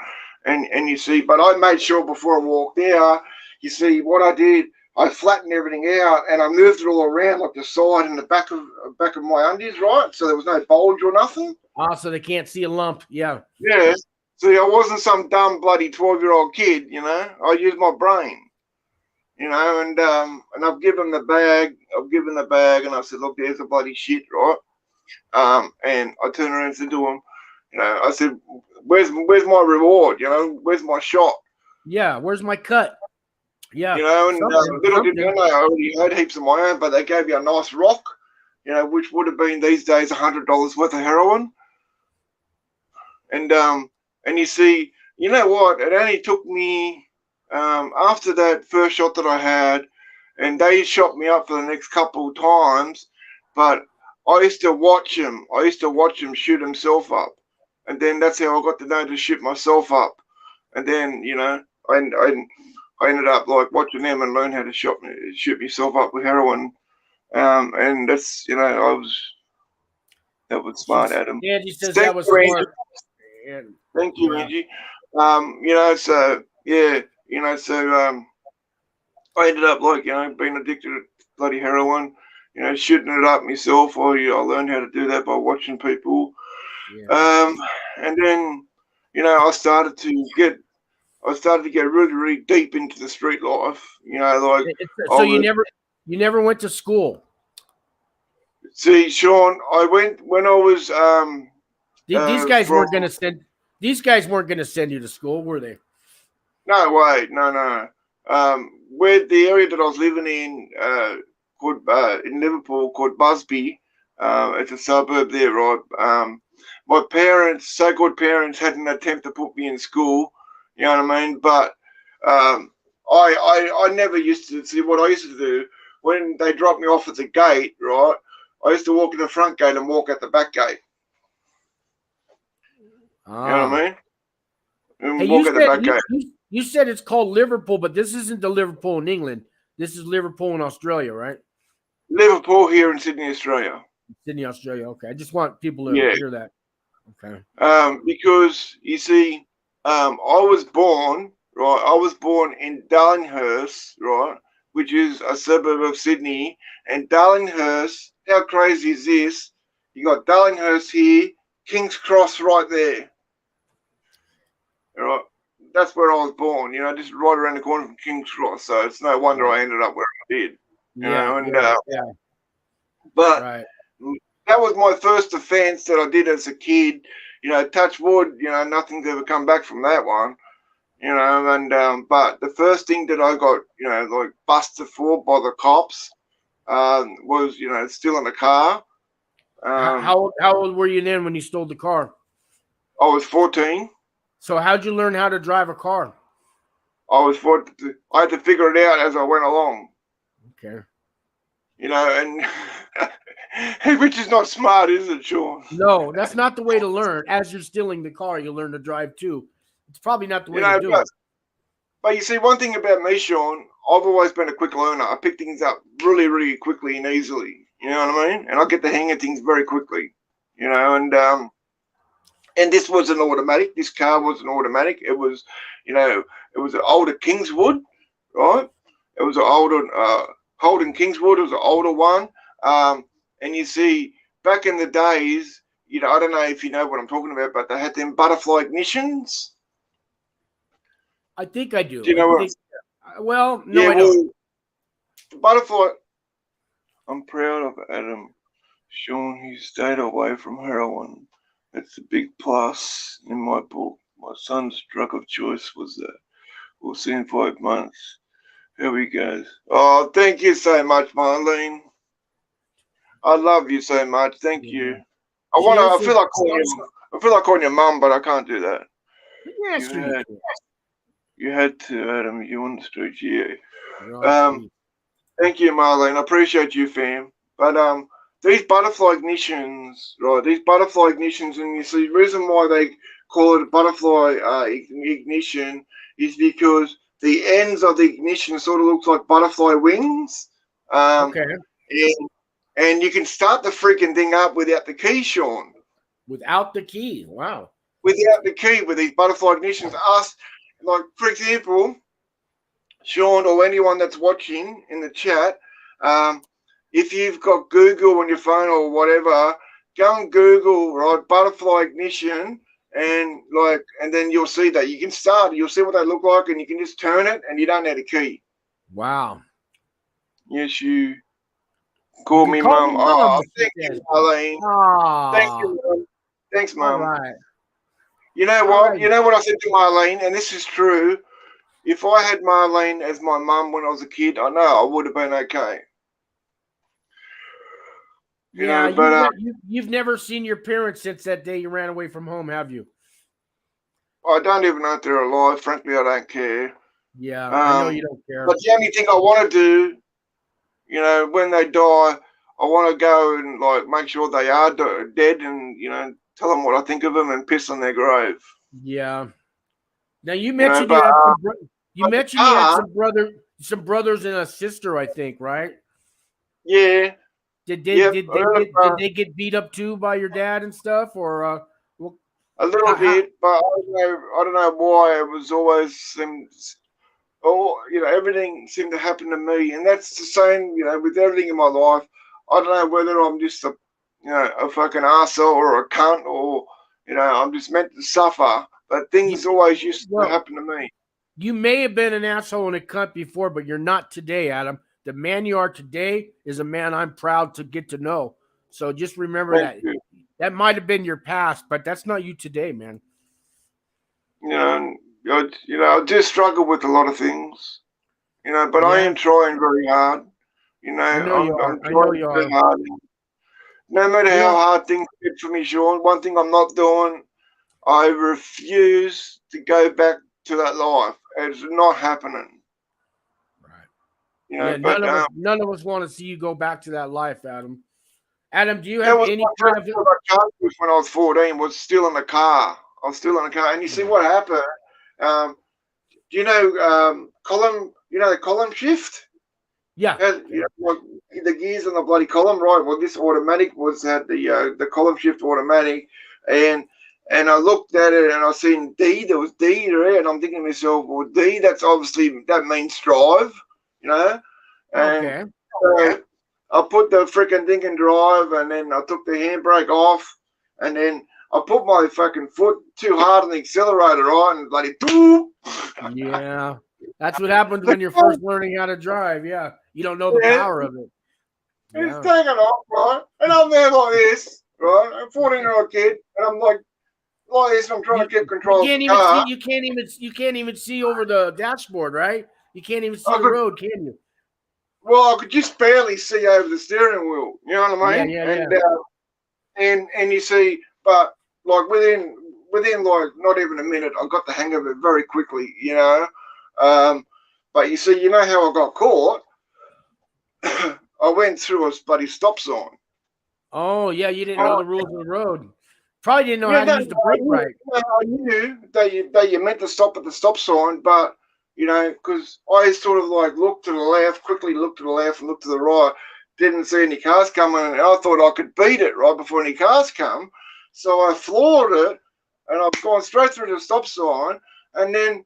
And you see, but I made sure before I walked out, you see what I did. I flattened everything out and I moved it all around, like the side and the back of my undies, right? So there was no bulge or nothing. Oh, so they can't see a lump. Yeah. Yeah. See, I wasn't some dumb bloody 12-year-old kid, I used my brain, and I've given the bag. And I said, look, there's the bloody shit, right? And I turned around and said to him, I said, where's my reward? Where's my shot? Yeah, where's my cut? Yeah. And little did I know, I already had heaps of my own, but they gave you a nice rock, which would have been these days $100 worth of heroin. And you see, you know what? It only took me after that first shot that I had, and they shot me up for the next couple of times, but I used to watch him. I used to watch him shoot himself up, and then that's how I got to know to shoot myself up. And then I ended up like watching them and learn how to shoot myself up with heroin. And that's that was smart, Adam. Yeah, he says that was smart. Thank you, Angie. So I ended up like being addicted to bloody heroin. Shooting it up myself. I learned how to do that by watching people. Yeah. And then I started to get really, really deep into the street life. So you never went to school. See, Sean, I went when I was these guys weren't going to send. These guys weren't going to send you to school, were they? No way, no. Where the area that I was living in, called in Liverpool, called Busby, it's a suburb there, right? My parents, so-called parents, had an attempt to put me in school. You know what I mean? But I never used to see what I used to do when they dropped me off at the gate, right? I used to walk in the front gate and walk out the back gate. You know what I mean? And walk at the back gate. You said it's called Liverpool, but this isn't the Liverpool in England. This is Liverpool in Australia, right? Liverpool here in Sydney, Australia. Sydney, Australia. Okay, I just want people to hear that. Okay. Because you see, I was born in Darlinghurst, right, which is a suburb of Sydney. And Darlinghurst, how crazy is this? You got Darlinghurst here, King's Cross right there. All right, that's where I was born. Just right around the corner from King's Cross. So it's no wonder I ended up where I did. But that was my first offence that I did as a kid. Touch wood. Nothing's ever come back from that one. But the first thing that I got, like busted for by the cops, was stealing a car. How old were you then when you stole the car? I was 14. So how'd you learn how to drive a car? I had to figure it out as I went along. Okay. And which is not smart, is it, Sean? No, that's not the way to learn. As you're stealing the car, you learn to drive too. It's probably not the way to do it. But you see, one thing about me, Sean, I've always been a quick learner. I pick things up really, really quickly and easily. You know what I mean? And I get the hang of things very quickly. And this was an automatic. This car was an automatic. It was, it was an older Kingswood, right? It was an older Holden Kingswood. It was an older one. And you see, back in the days, I don't know if you know what I'm talking about, but they had them butterfly ignitions. I think I do. Do you know what? Well, no, I don't. The butterfly. I'm proud of Adam. Sean, he stayed away from heroin. It's a big plus in my book. My son's drug of choice was that. We'll see in 5 months. Here we go. Oh, thank you so much, Marlene. I love you so much. Thank you. I feel like calling your mum, but I can't do that. Yes, you had to, Adam. You on the street, yeah. Thank you, Marlene. I appreciate you, fam. But these butterfly ignitions, right? These butterfly ignitions, and you see, the reason why they call it a butterfly ignition is because the ends of the ignition sort of looks like butterfly wings. Okay. And you can start the freaking thing up without the key, Sean. Without the key. Wow. Without the key, with these butterfly ignitions. Like, for example, Sean, or anyone that's watching in the chat, if you've got Google on your phone or whatever, go and Google, right, butterfly ignition, and then you'll see that. You can start, you'll see what they look like, and you can just turn it, and you don't need a key. Wow. Yes, you call me Mum. Oh, thank you, Marlene. Thank you, Mum. Thanks, Mum. Right. You know what? You know what I said to Marlene, and this is true. If I had Marlene as my mum when I was a kid, I know I would have been okay. You've never seen your parents since that day you ran away from home, have you? I don't even know if they're alive. Frankly, I don't care. Yeah, I know you don't care. But the only thing I want to do, when they die, I want to go and make sure they are dead, and tell them what I think of them and piss on their grave. Yeah. Now you mentioned you had some brothers and a sister, I think, right? Yeah. Did they get beat up too by your dad and stuff, or a little bit? But I don't know why it was always everything seemed to happen to me, and that's the same, with everything in my life. I don't know whether I'm just a fucking arsehole or a cunt, or I'm just meant to suffer. But things always used to happen to me. You may have been an asshole and a cunt before, but you're not today, Adam. The man you are today is a man I'm proud to get to know. So just remember that. That might have been your past, but that's not you today, man. I do struggle with a lot of things, but I am trying very hard. I know you are. Very hard. No matter how hard things get for me, Sean, one thing I'm not doing, I refuse to go back to that life. It's not happening. Right. None of us want to see you go back to that life, Adam. Adam, do you have any kind of... When I was 14, was still in the car. I was still in the car. And you see what happened? Do you know column? The column shift? Yeah. The gears on the bloody column, right? Well, this automatic had the column shift automatic, and I looked at it and I seen D. There was D there, and I'm thinking to myself, well, D. That means drive, And, okay. I put the freaking thing in drive, and then I took the handbrake off, and then I put my fucking foot too hard on the accelerator, right, and bloody boom. Yeah, that's what happens when you're first learning how to drive. Yeah, you don't know the power of it. It's taking off, right, and I'm there like this, right. I'm a 14-year-old kid, and I'm like this. I'm trying to keep control. You can't even see over the dashboard, right? You can't even see the road, can you? Well, I could just barely see over the steering wheel. You know what I mean? Yeah. And you see, but within not even a minute, I got the hang of it very quickly. But you see, how I got caught? I went through a bloody stop sign. Oh yeah, you didn't know the rules of the road. Probably didn't know how to use the brake right. I knew that you meant to stop at the stop sign, but because I sort of looked to the left, quickly looked to the left and looked to the right, didn't see any cars coming, and I thought I could beat it right before any cars come. So I floored it, and I've gone straight through the stop sign, and then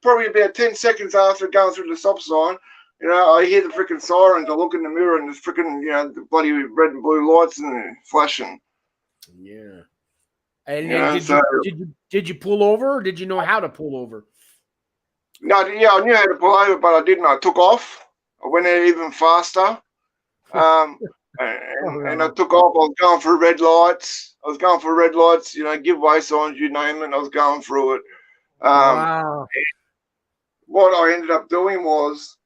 probably about 10 seconds after going through the stop sign, I hear the freaking sirens. I look in the mirror, and there's freaking, the bloody red and blue lights and flashing. Yeah. And then did you pull over, or did you know how to pull over? No, I knew how to pull over, but I didn't. I took off. I went out even faster. And I took off. I was going through red lights. Give way signs, you name it. I was going through it. Wow. What I ended up doing was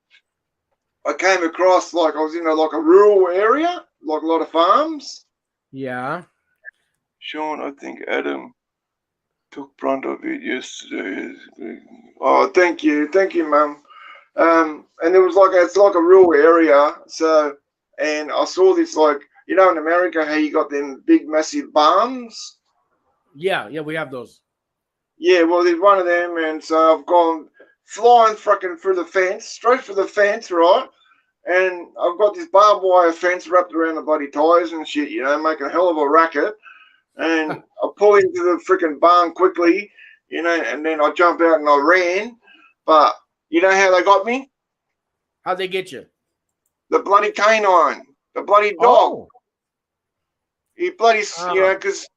I came across I was in a rural area, a lot of farms. Yeah. Sean, I think Adam took front of it yesterday. Oh, thank you, Mum. And it was like, it's like a rural area. So, and I saw this, like, you know, in America, how you got them big, massive barns. Yeah, yeah, we have those. Yeah, well, there's one of them, and so I've gone flying fucking through the fence, straight for the fence, right? And I've got this barbed wire fence wrapped around the bloody tires and shit, you know, making a hell of a racket. And I pull into the freaking barn quickly, you know, and then I jump out and I ran. But you know how they got me? How'd they get you? The bloody canine, the bloody dog. Oh. He bloody, you know, because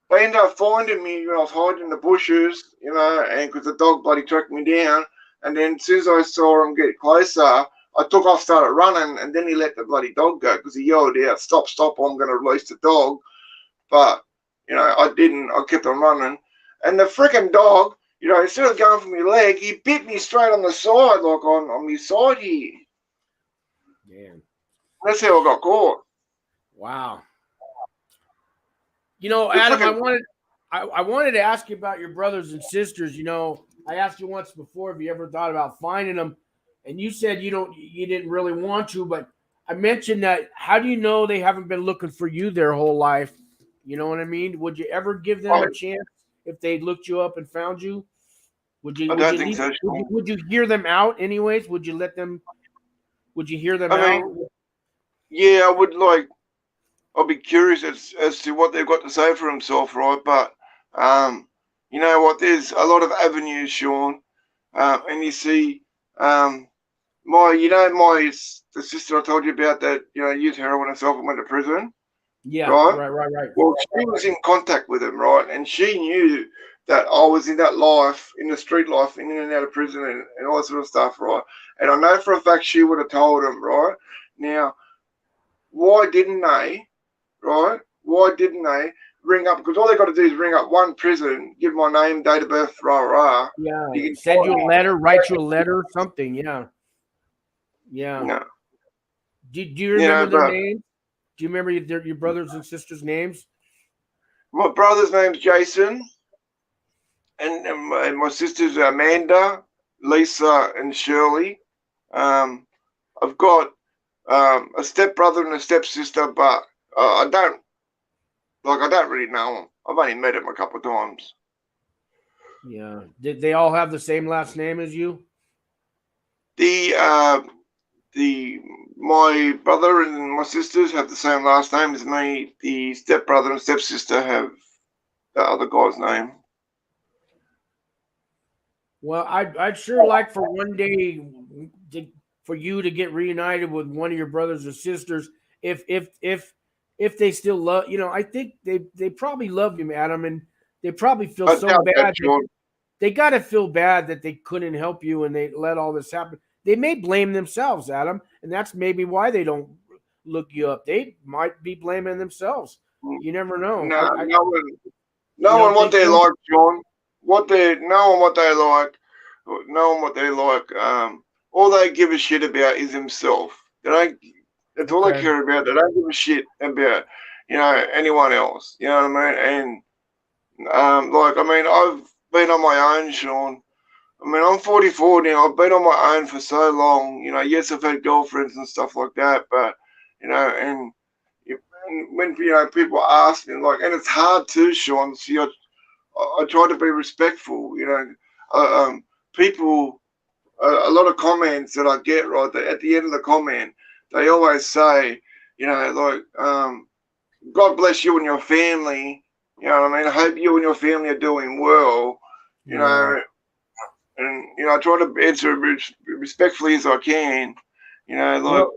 they ended up finding me when I was hiding in the bushes, you know, and because the dog bloody tracked me down. And then as soon as I saw him get closer, I took off, started running, and then he let the bloody dog go because he yelled out, "Stop, stop, I'm going to release the dog." But, you know, I didn't. I kept on running. And the freaking dog, you know, instead of going for my leg, he bit me straight on the side, like on my side here. Damn. That's how I got caught. Wow. You know, Adam, I wanted to ask you about your brothers and sisters. You know, I asked you once before if you ever thought about finding them, and you said you didn't really want to. But I mentioned that. How do you know they haven't been looking for you their whole life? You know what I mean? Would you ever give them a chance if they looked you up and found you? Would you? I don't think so. Would you hear them out anyways? Would you let them? Would you hear them out? Mean, yeah, I would like. I'll be curious as to what they've got to say for themselves, right? But you know what? There's a lot of avenues, Sean, and you see, the sister I told you about that, you know, used heroin herself and went to prison. Yeah, right. Well, she was in contact with him, right? And she knew that I was in that life, in the street life, in and out of prison and all that sort of stuff, right? And I know for a fact she would have told him, right? Now, why didn't they, right? Why didn't they ring up? Because all they got to do is ring up one prison, give my name, date of birth, rah. Yeah, send you a letter, write you a letter, something, yeah. Yeah. No. Do you remember their names? Do you remember your brothers and sisters' names? My brother's name's Jason, and my sisters are Amanda, Lisa, and Shirley. I've got a stepbrother and a stepsister, but I don't really know them. I've only met them a couple of times. Yeah. Did they all have the same last name as you? My brother and my sisters have the same last name as me. The stepbrother and stepsister have the other guy's name. Well, I'd sure like for one day for you to get reunited with one of your brothers or sisters. If they still love, you know, I think they probably love you, Adam, and they probably feel so bad. They got to feel bad that they couldn't help you and they let all this happen. They may blame themselves, Adam, and that's maybe why they don't look you up. They might be blaming themselves. You never know. No one what they like, John. Knowing what they like. All they give a shit about is himself. That's all they care about. They don't give a shit about, you know, anyone else. You know what I mean? And I've been on my own, Sean. I mean, I'm 44 now. I've been on my own for so long. You know, yes, I've had girlfriends and stuff like that, but, you know, and when, you know, people ask me, like, and it's hard too, Sean. See, I try to be respectful, you know. People, a lot of comments that I get, right, at the end of the comment, they always say, you know, like, God bless you and your family. You know what I mean? I hope you and your family are doing well, you know. And, you know, I try to answer respectfully as I can, you know, like. Well,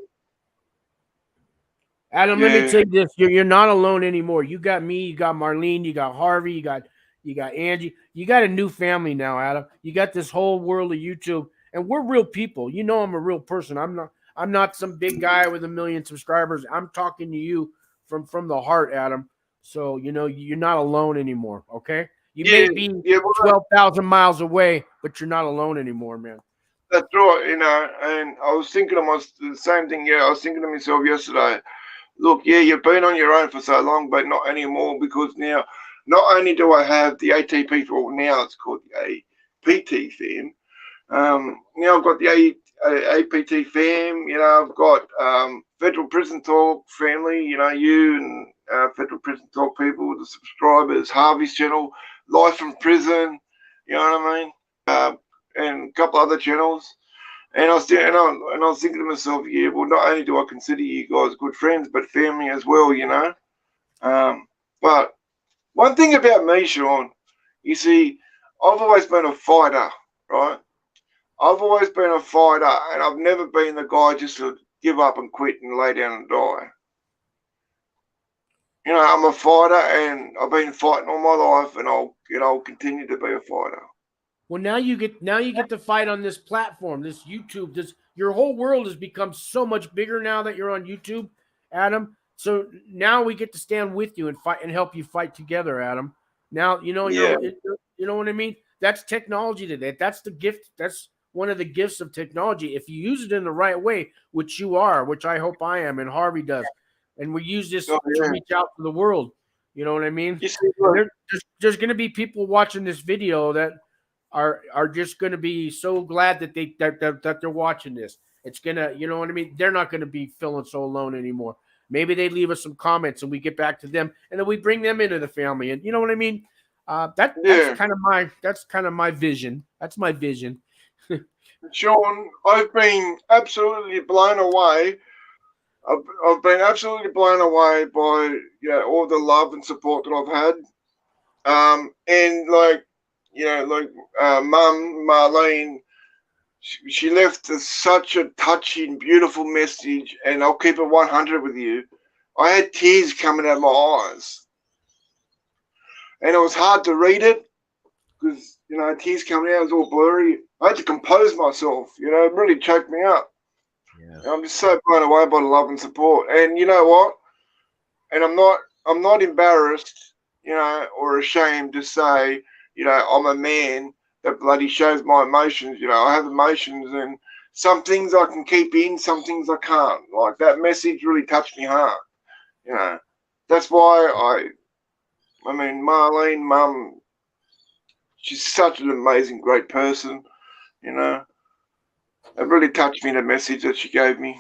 Adam, let me tell you this: you're not alone anymore. You got me, you got Marlene, you got Harvey, you got Angie. You got a new family now, Adam. You got this whole world of YouTube, and we're real people. You know, I'm a real person. I'm not some big guy with 1 million subscribers. I'm talking to you from the heart, Adam. So, you know, you're not alone anymore. Okay. You may be 12,000 miles away, but you're not alone anymore, man. That's right, you know, and I was thinking of the same thing, I was thinking to myself yesterday, look, you've been on your own for so long, but not anymore, because now, not only do I have the ATP, well, now it's called the APT fam, now I've got the APT fam. You know, I've got Federal Prison Talk family. You know, you and Federal Prison Talk people, the subscribers, Harvey's channel, Life from Prison. You know what I mean? And a couple other channels. And I was thinking to myself, yeah, well, not only do I consider you guys good friends, but family as well. You know. But one thing about me, Sean, you see, I've always been a fighter, right? I've always been a fighter, and I've never been the guy just to give up and quit and lay down and die. You know, I'm a fighter, and I've been fighting all my life, and I'll continue to be a fighter. Well, now you get to fight on this platform, this YouTube. Your whole world has become so much bigger now that you're on YouTube, Adam. So now we get to stand with you and fight and help you fight together, Adam. Now you know you know what I mean. That's technology today. That's the gift. That's one of the gifts of technology. If you use it in the right way, which you are, which I hope I am, and Harvey does, and we use this to reach out to the world. You know what I mean? There's going to be people watching this video that are just going to be so glad that they're watching this. It's gonna, you know what I mean? They're not going to be feeling so alone anymore. Maybe they leave us some comments and we get back to them, and then we bring them into the family. And you know what I mean? That's kind of my vision. That's my vision. Sean, I've been absolutely blown away. I've been absolutely blown away by all the love and support that I've had. And Mum Marlene, she left such a touching, beautiful message, and I'll keep it 100 with you. I had tears coming out of my eyes, and it was hard to read it because tears coming out, it was all blurry. I had to compose myself. It really choked me up. Yeah. I'm just so blown away by the love and support. And you know what? And I'm not embarrassed, or ashamed to say, I'm a man that bloody shows my emotions. I have emotions, and some things I can keep in, some things I can't. Like that message really touched me hard. That's why Marlene, Mum, she's such an amazing, great person. It really touched me, the message that she gave me.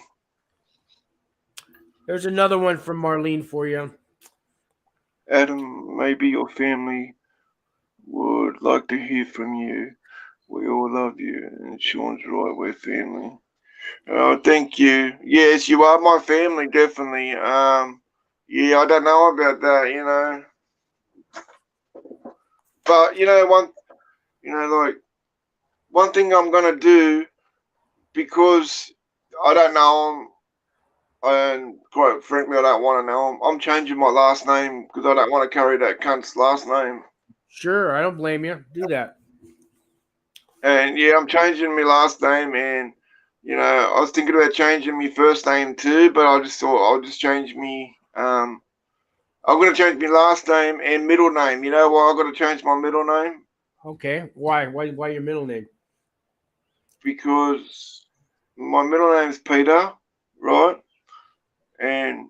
There's another one from Marlene for you. Adam, maybe your family would like to hear from you. We all love you, and Sean's right, we're family. Oh, thank you. Yes, you are my family, definitely. Yeah, I don't know about that, But one thing I'm gonna do, because I don't know him, and quite frankly, I don't want to know him. I'm changing my last name because I don't want to carry that cunt's last name. Sure, I don't blame you. Do that. And yeah, I'm changing my last name, and I was thinking about changing my first name too, but I just thought I'll just change me. I'm going to change my last name and middle name. You know why I got to change my middle name? Okay. Why your middle name? Because my middle name's Peter, right? And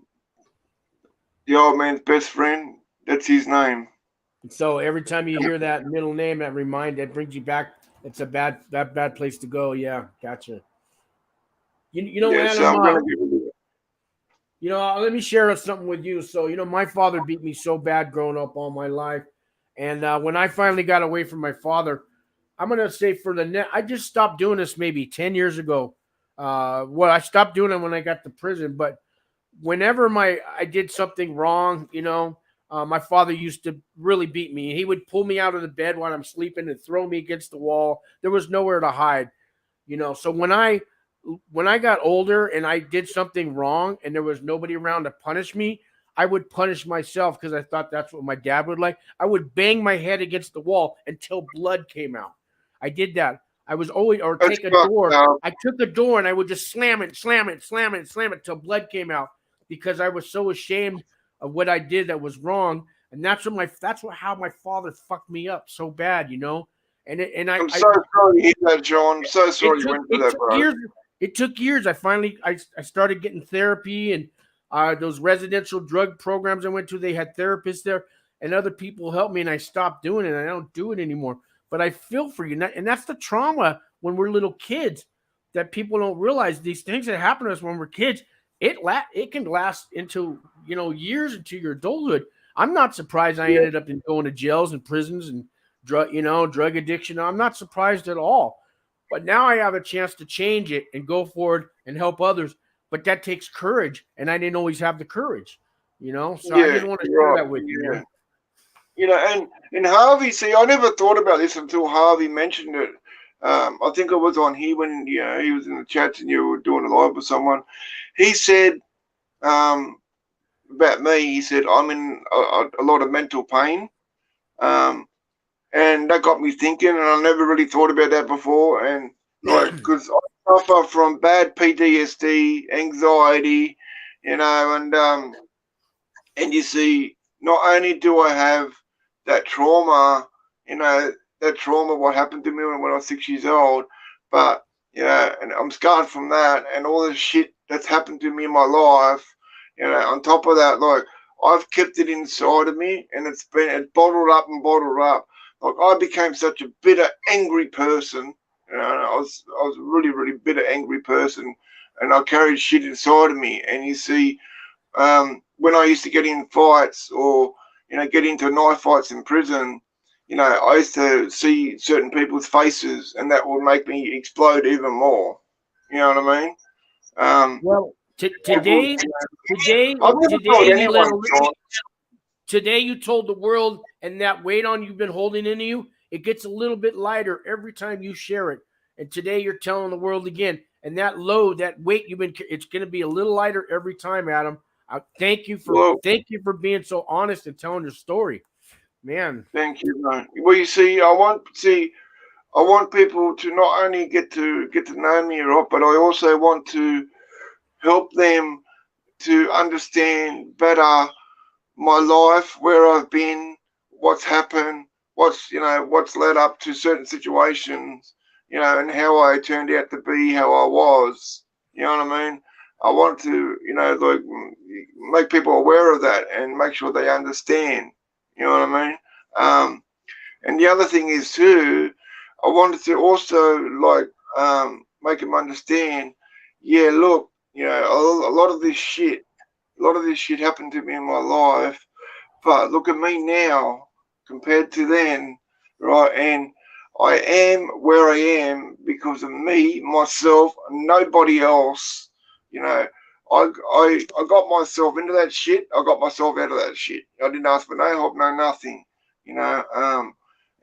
the old man's best friend, that's his name. So every time you hear that middle name, that brings you back. It's a bad place to go. Yeah, gotcha. Adam, let me share something with you. So, my father beat me so bad growing up all my life. And when I finally got away from my father, I'm going to say I just stopped doing this maybe 10 years ago. I stopped doing it when I got to prison. But whenever I did something wrong, my father used to really beat me. He would pull me out of the bed while I'm sleeping and throw me against the wall. There was nowhere to hide, So when I got older and I did something wrong and there was nobody around to punish me, I would punish myself because I thought that's what my dad would like. I would bang my head against the wall until blood came out. I did that. I was always, or take a door. I took a door and I would just slam it till blood came out because I was so ashamed of what I did that was wrong. And that's how my father fucked me up so bad, And I'm so sorry to hear that, John. I'm so sorry you went through that, bro. It took years. I started getting therapy, and those residential drug programs I went to, they had therapists there, and other people helped me, and I stopped doing it. I don't do it anymore. But I feel for you, and that's the trauma when we're little kids. that people don't realize. These things that happen to us when we're kids, it can last into, you know, years into your adulthood. I'm not surprised I ended up going to jails and prisons and drug addiction. I'm not surprised at all. But now I have a chance to change it and go forward and help others. But that takes courage, and I didn't always have the courage, you know. So I just want to share that with you. Man. You know, and Harvey, see, I never thought about this until Harvey mentioned it. I think I was on here when, you know, he was in the chat and you were doing a live with someone. He said about me, he said, I'm in a lot of mental pain. And that got me thinking, and I never really thought about that before. And like, because I suffer from bad PTSD, anxiety, you know, and you see, not only do I have that trauma, you know, what happened to me when I was 6 years old, but, you know, and I'm scarred from that, and all this shit that's happened to me in my life, you know, on top of that, like, I've kept it inside of me, and it's bottled up and bottled up. Like, I became such a bitter, angry person. You know, I was a really, really bitter, angry person, and I carried shit inside of me. And you see, when I used to get in fights or, you know, get into knife fights in prison, you know, I used to see certain people's faces, and that would make me explode even more. You know what I mean? Well, today you told the world, and that weight on you've been holding into you, it gets a little bit lighter every time you share it. And today you're telling the world again, and that load, that weight it's going to be a little lighter every time, Adam. Thank you for being so honest and telling your story, man. Thank you, man. Well, you see, I want people to not only get to know me, right, but I also want to help them to understand better my life, where I've been, what's happened, what's led up to certain situations, you know, and how I turned out to be how I was. You know what I mean? I want to, you know, like, make people aware of that and make sure they understand. You know what I mean? And the other thing is too, I wanted to also, like, make them understand. Yeah, look, you know, a lot of this shit happened to me in my life, but look at me now compared to then, right? And I am where I am because of me, myself, nobody else. You know, I got myself into that shit. I got myself out of that shit. I didn't ask for no help, no nothing. You know,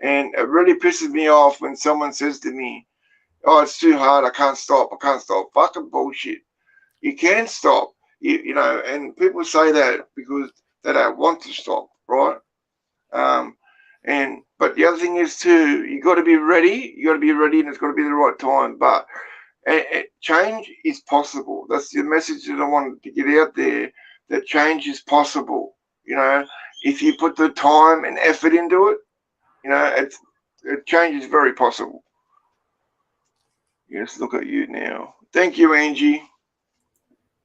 and it really pisses me off when someone says to me, "Oh, it's too hard. I can't stop. I can't stop." Fucking bullshit. You can stop. You know, and people say that because they don't want to stop, right? But the other thing is too, you got to be ready. You got to be ready, and it's got to be the right time. But change is possible. That's the message that I wanted to get out there. That change is possible. You know, if you put the time and effort into it, you know, change is very possible. Yes, look at you now. Thank you, Angie.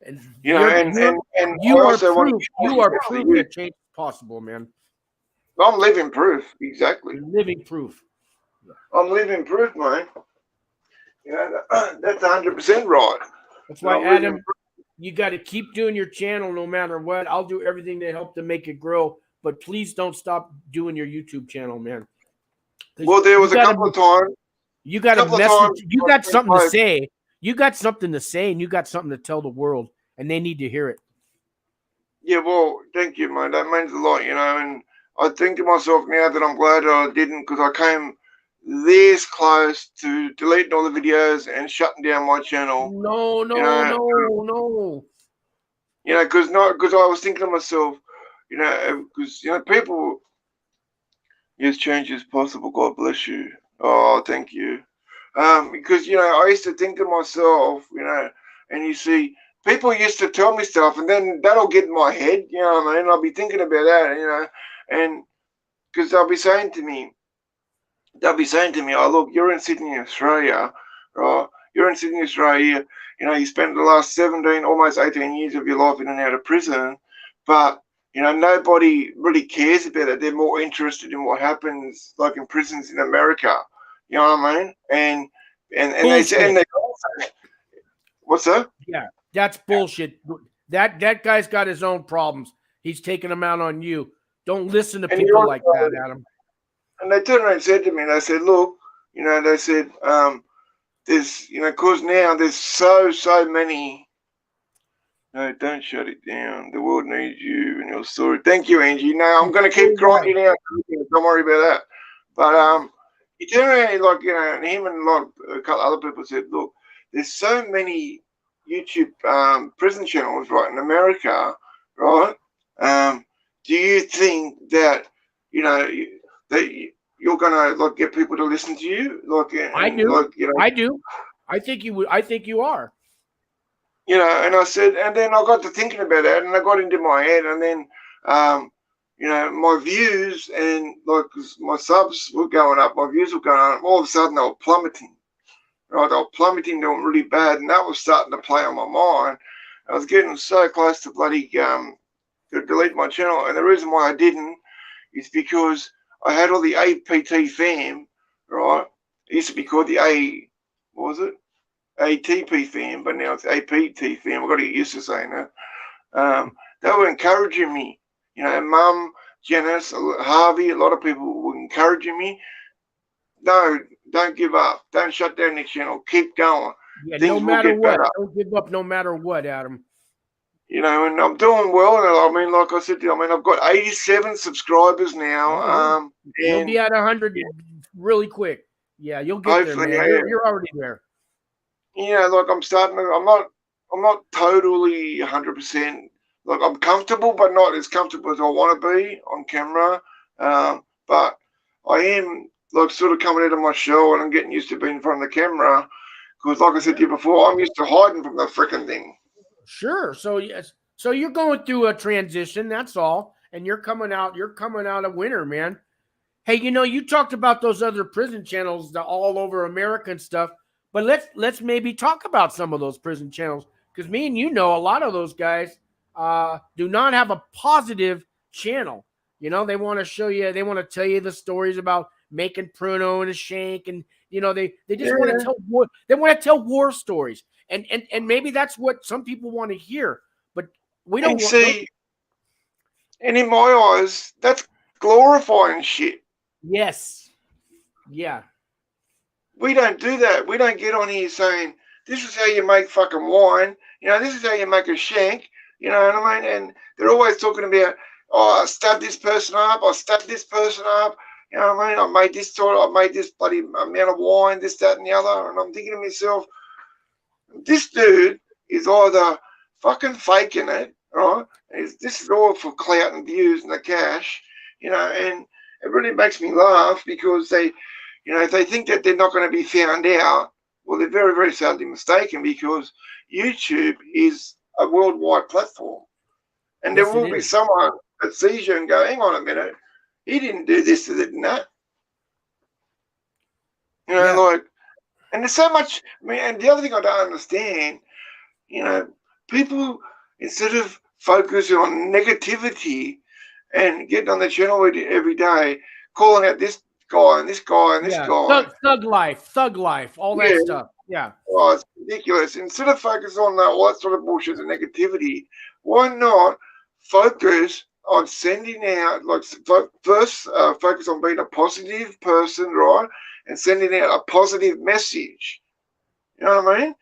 And you know, you are proof that change is possible, man. I'm living proof, exactly. You're living proof. I'm living proof, man. You know, that's 100% right. That's why, Adam, you got to keep doing your channel no matter what. I'll do everything to help to make it grow, but please don't stop doing your YouTube channel, man. Well, there was a couple of times. You got a message. You got something to say. You got something to say, and you got something to tell the world, and they need to hear it. Yeah, well, thank you, man. That means a lot, you know. And I think to myself now that I'm glad that I didn't, because I came this close to deleting all the videos and shutting down my channel. No. You know, because I was thinking to myself, you know, because, you know, people, yes, change is possible. God bless you. Oh, thank you. Because, you know, I used to think to myself, you know, and you see, people used to tell me stuff, and then that'll get in my head, you know what I mean? I'll be thinking about that, you know, and because they'll be saying to me, oh, look, you're in Sydney, Australia, right? You're in Sydney, Australia, you know, you spent the last 17, almost 18 years of your life in and out of prison, but, you know, nobody really cares about it. They're more interested in what happens, like, in prisons in America. You know what I mean? And they say, What's that? Yeah, that's bullshit. That guy's got his own problems. He's taking them out on you. Don't listen to And people like that, Adam. And they turned around and said to me, they said, look, they said, there's, because now there's so many. No, don't shut it down. The world needs you and your story. Thank you, Angie. No, I'm going to keep grinding out. Don't worry about that. But he turned around, and him and a couple other people said, look, there's so many YouTube prison channels, right, in America, right? Do you think that, that you're going to get people to listen to you? I do. I do. I think you would. I think you are. And I said, and then I got to thinking about that, and I got into my head, and then, my views and my subs were going up, my views were going up. All of a sudden, they were plummeting. Right, they were plummeting, doing really bad, and that was starting to play on my mind. I was getting so close to bloody to delete my channel, and the reason why I didn't is because I had all the APT fam, right? It used to be called the what was it? ATP fam, but now it's APT fam. I've got to get used to saying that. They were encouraging me. Mum, Janice, Harvey, a lot of people were encouraging me. No, don't give up. Don't shut down this channel. Keep going. Yeah, no matter what. Don't give up no matter what, Adam. And I'm doing well. I mean, like I said, I've got 87 subscribers now. You'll be at 100 really quick. Yeah, you'll get there, man. You're already there. I'm starting to, I'm not totally 100%. I'm comfortable, but not as comfortable as I want to be on camera. But I am sort of coming out of my shell, and I'm getting used to being in front of the camera. Because, like I said to you before, I'm used to hiding from the freaking thing. Sure. So yes. So you're going through a transition. That's all, and you're coming out. You're coming out a winner, man. Hey, you talked about those other prison channels, the all over America and stuff. But let's maybe talk about some of those prison channels, because me and a lot of those guys do not have a positive channel. They want to show you. They want to tell you the stories about making pruno and a shank, and they just want to tell war. They want to tell war stories, and maybe that's what some people want to hear, but we don't see. And in my eyes, that's glorifying shit. Yes. Yeah. We don't do that. We don't get on here saying, this is how you make fucking wine. This is how you make a shank. You know what I mean? And they're always talking about, I stabbed this person up. I stabbed this person up. You know what I mean? I made this bloody amount of wine, this, that, and the other. And I'm thinking to myself, this dude is either fucking faking it, right? This is all for clout and views and the cash, and it really makes me laugh because they, if they think that they're not going to be found out, well, they're very, very sadly mistaken, because YouTube is a worldwide platform. And there will be someone that sees you and go, hang on a minute, he didn't do this, he didn't that. And there's so much, and the other thing I don't understand, people, instead of focusing on negativity and getting on the channel every day, calling out this guy and this guy and this guy. Thug life, all that stuff. Yeah. Oh, it's ridiculous. Instead of focusing on all that sort of bullshit and negativity, why not focus on sending out, first focus on being a positive person, right? And sending out a positive message. You know what I mean?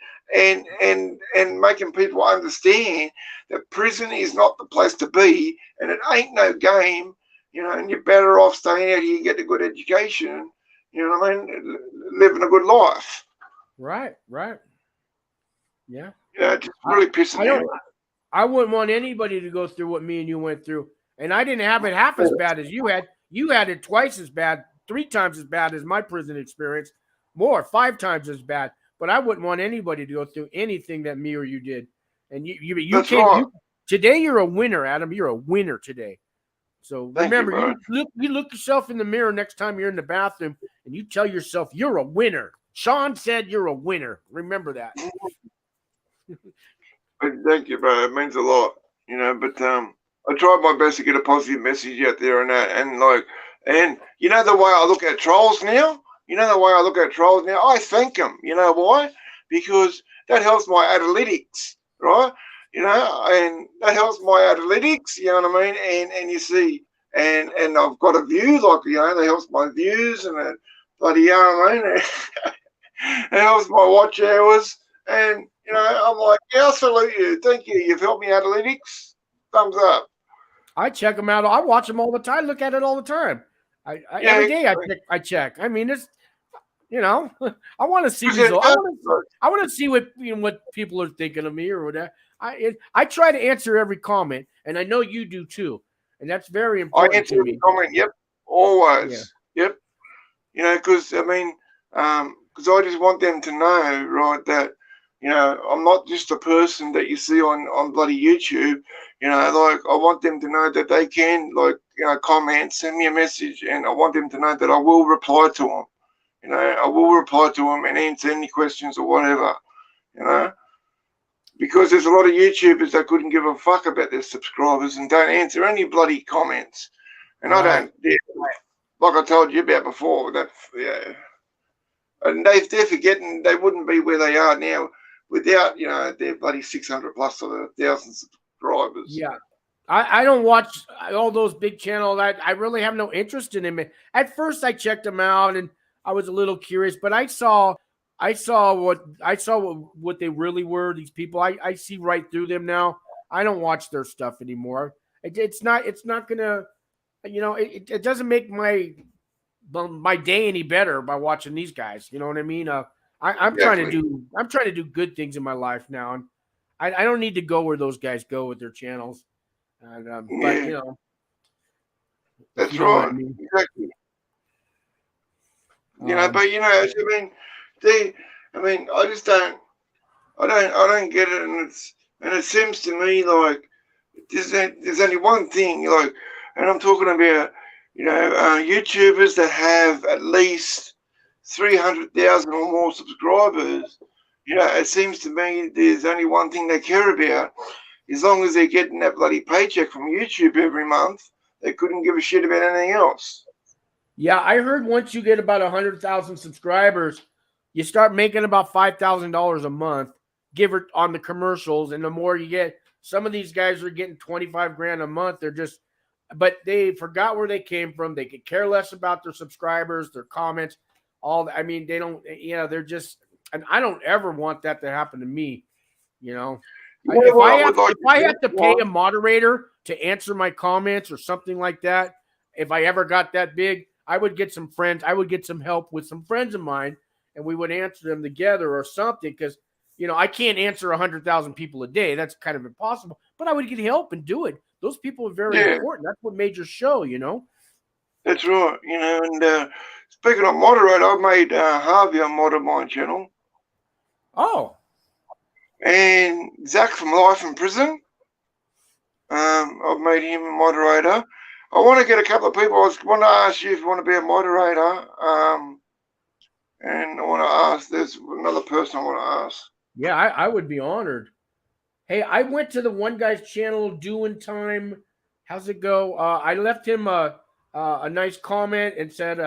And making people understand that prison is not the place to be, and it ain't no game, and you're better off staying out here, get a good education, living a good life. Right. Yeah. It just really pisses me off. I wouldn't want anybody to go through what me and you went through. And I didn't have it half as bad as you had. You had it twice as bad, 3 times as bad as my prison experience, 5 times as bad. But I wouldn't want anybody to go through anything that me or you did. And you came. Right. Today you're a winner, Adam. You're a winner today. So remember, you look yourself in the mirror next time you're in the bathroom, and you tell yourself you're a winner. Sean said you're a winner. Remember that. Thank you, bro. It means a lot, But I tried my best to get a positive message out there and that, and the way I look at trolls now. I thank them. You know why? Because that helps my analytics, right? You know, and that helps my analytics, you know what I mean? And you see, and I've got a view, like, you know, that helps my views, and it bloody, you know what I mean? It helps my watch hours, and, you know, I'm like, yeah, I salute you. Thank you. You've helped me analytics. Thumbs up. I check them out. I watch them all the time. Look at it all the time. Every day I check. I mean, it's, you know, I want to see results. I want to see what, you know, what people are thinking of me or whatever. I try to answer every comment, and I know you do too, and that's very important. I answer every comment. Yep, always. Yeah. Yep. You know, because I mean, because I just want them to know, right, that, you know, I'm not just a person that you see on bloody YouTube. You know, like, I want them to know that they can, like, you know, comment, send me a message, and I want them to know that I will reply to them. You know, I will reply to them and answer any questions or whatever, you know, because there's a lot of YouTubers that couldn't give a fuck about their subscribers and don't answer any bloody comments. And right. I don't, like I told you about before, that, yeah, and they're forgetting they wouldn't be where they are now without, you know, their bloody 600 plus or 1,000 subscribers. Yeah. I don't watch all those big channels. I really have no interest in them. At first I checked them out and I was a little curious, but I saw what they really were, these people. I see right through them now. I don't watch their stuff anymore. It's not gonna, you know, it doesn't make my day any better by watching these guys. You know what I mean? I'm trying to do good things in my life now, and I don't need to go where those guys go with their channels. And but you know, that's right. Exactly. You know, but you know, I mean, I just don't get it, and it seems to me like there's only one thing, like, and I'm talking about, you know, YouTubers that have at least 300,000 or more subscribers. You know, it seems to me there's only one thing they care about. As long as they're getting that bloody paycheck from YouTube every month, they couldn't give a shit about anything else. Yeah, I heard once you get about 100,000 subscribers, you start making about $5,000 a month, give it on the commercials. And the more you get, some of these guys are getting 25 grand a month. But they forgot where they came from. They could care less about their subscribers, their comments, I mean, they don't, you know, they're just, and I don't ever want that to happen to me, you know. If I have to pay a moderator to answer my comments or something like that, if I ever got that big, I would get some friends. I would get some help with some friends of mine, and we would answer them together or something. Because, you know, I can't answer 100,000 people a day. That's kind of impossible. But I would get help and do it. Those people are very important. That's what made your show, you know. That's right. You know, and speaking of moderator, I made Harvey a mod of my channel. Oh. And Zach from Life in Prison, I've made him a moderator. I want to get a couple of people. I want to ask you if you want to be a moderator. And I want to ask, there's another person I want to ask. Yeah, I would be honored. Hey, I went to the one guy's channel, Doing Time. How's it go? I left him a nice comment and said,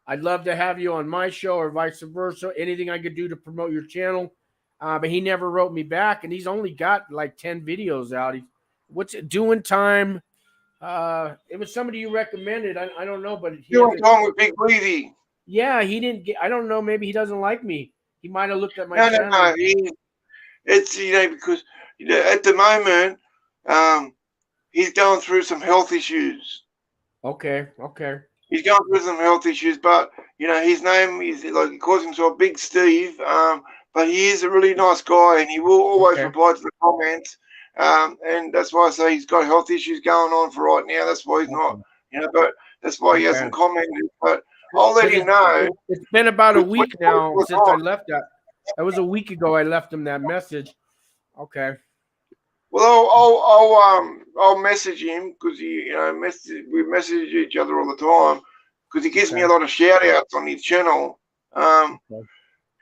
I'd love to have you on my show or vice versa. Anything I could do to promote your channel. But he never wrote me back, and he's only got like 10 videos out. What's it, Doing Time? It was somebody you recommended. I don't know, but Doing Time with Big Greedy. Yeah, he didn't get. I don't know. Maybe he doesn't like me. He might have looked at my channel. No. It's, you know, because, you know, at the moment, he's going through some health issues. Okay. He's going through some health issues, but, you know, his name is, like, he calls himself Big Steve. But he is a really nice guy, and he will always reply to the comments. And that's why I say he's got health issues going on for right now. That's why he's not, you know, but that's why he hasn't commented. But I'll let him know. It's been about a week now since I left that. That was a week ago I left him that message. Okay. Well, I'll message him because we message each other all the time because he gives me a lot of shout outs on his channel.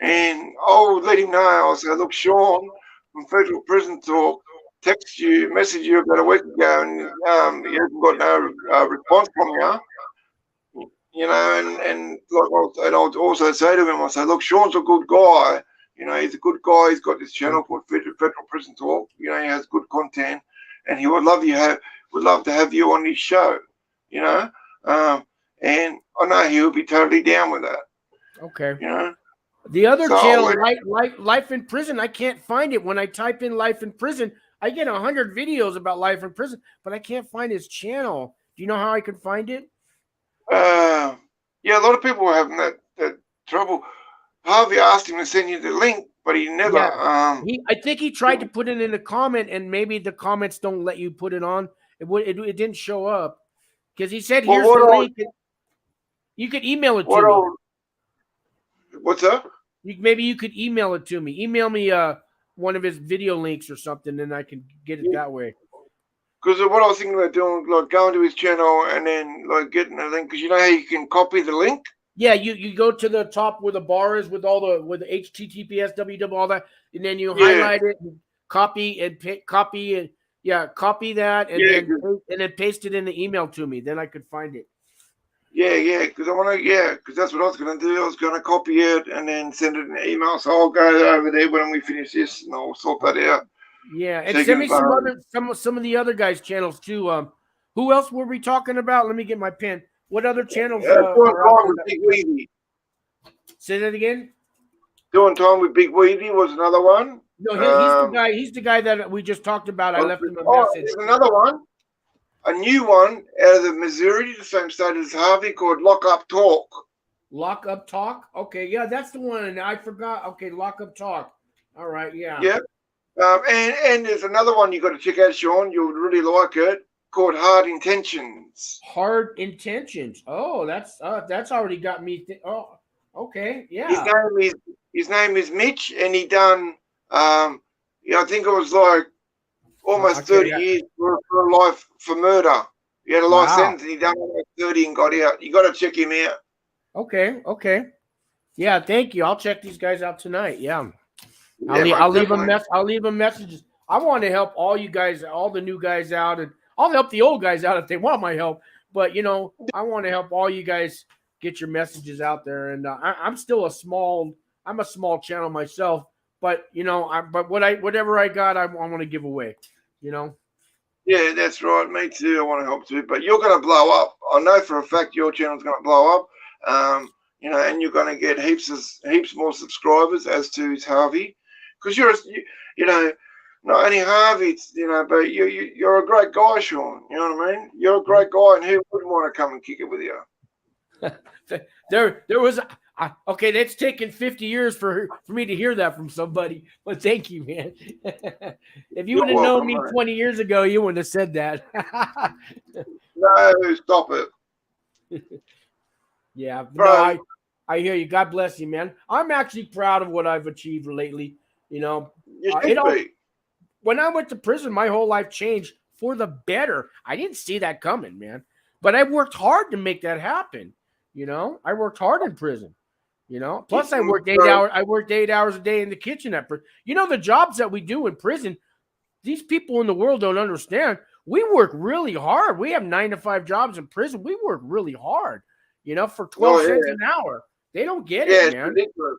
And I'll let him know. I'll say, look, Sean from Federal Prison Talk messaged you about a week ago, and he hasn't got no response from you. You know, and I'll also say to him, I say, look, Sean's a good guy. You know, he's a good guy. He's got this channel called Federal Prison Talk. You know, he has good content, and he would love to have you on his show. You know, and I know he would be totally down with that. Okay. You know, the other so channel, Life in Prison, I can't find it. When I type in Life in Prison, I get 100 videos about life in prison, but I can't find his channel. Do you know how I can find it? Yeah, a lot of people were having that trouble. Harvey asked him to send you the link, but he never. Yeah. I think he tried to put it in a comment, and maybe the comments don't let you put it on. It didn't show up because he said, "Here's the link." You could email it to me. What's up? Maybe you could email it to me. Email me one of his video links or something, and I can get it that way. Because what I was thinking about doing, like going to his channel and then like getting a link, because you know how you can copy the link. Yeah, you go to the top where the bar is with the HTTPS, www, all that, and then you highlight it, and copy that, and then paste it in the email to me. Then I could find it. Yeah, because because that's what I was going to do. I was going to copy it and then send it in an email. So I'll go over there when we finish this, and I'll sort that out. Yeah, and send me some of the other guys' channels too. Who else were we talking about? Let me get my pen. What other channels? Doing time with Big Weedy. Say that again. Doing time with Big Weedy was another one. No, he's the guy. He's the guy that we just talked about. I left him a message. There's another one, a new one out of the Missouri, the same state as Harvey, called Lock Up Talk. Lock Up Talk. Okay, yeah, that's the one. And I forgot. Okay, Lock Up Talk. All right, yeah. Yeah. And there's another one you got to check out, Sean. You'll really like it, called Hard Intentions. Hard Intentions. Oh, that's already got me. Oh, okay, yeah. His name is Mitch, and he done. I think it was like almost 30 years for life for murder. He had a life sentence, and he done like 30 and got out. You got to check him out. Okay. Yeah, thank you. I'll check these guys out tonight. Yeah. I'll leave them messages. I want to help all you guys, all the new guys out, and I'll help the old guys out if they want my help. But I want to help all you guys get your messages out there. And I'm still a small channel myself, but whatever I got, I want to give away. Yeah, that's right. Me too. I want to help too. But you're going to blow up. I know for a fact your channel's going to blow up. And you're going to get heaps more subscribers, as to Harvey. Because not only Harvey, but you're a great guy, Sean. You know what I mean? You're a great guy, and who wouldn't want to come and kick it with you? There was okay. That's taken 50 years for me to hear that from somebody. But thank you, man. If you would have known me 20 years ago, you wouldn't have said that. No, stop it. Yeah, no, I hear you. God bless you, man. I'm actually proud of what I've achieved lately. When I went to prison, my whole life changed for the better. I didn't see that coming, man. But I worked hard to make that happen. I worked hard in prison. Plus I worked 8 hours. I worked 8 hours a day in the kitchen at prison. The jobs that we do in prison, these people in the world don't understand. We work really hard. We have 9-to-5 jobs in prison. We work really hard. For 12 cents an hour. They don't get it, man. Ridiculous.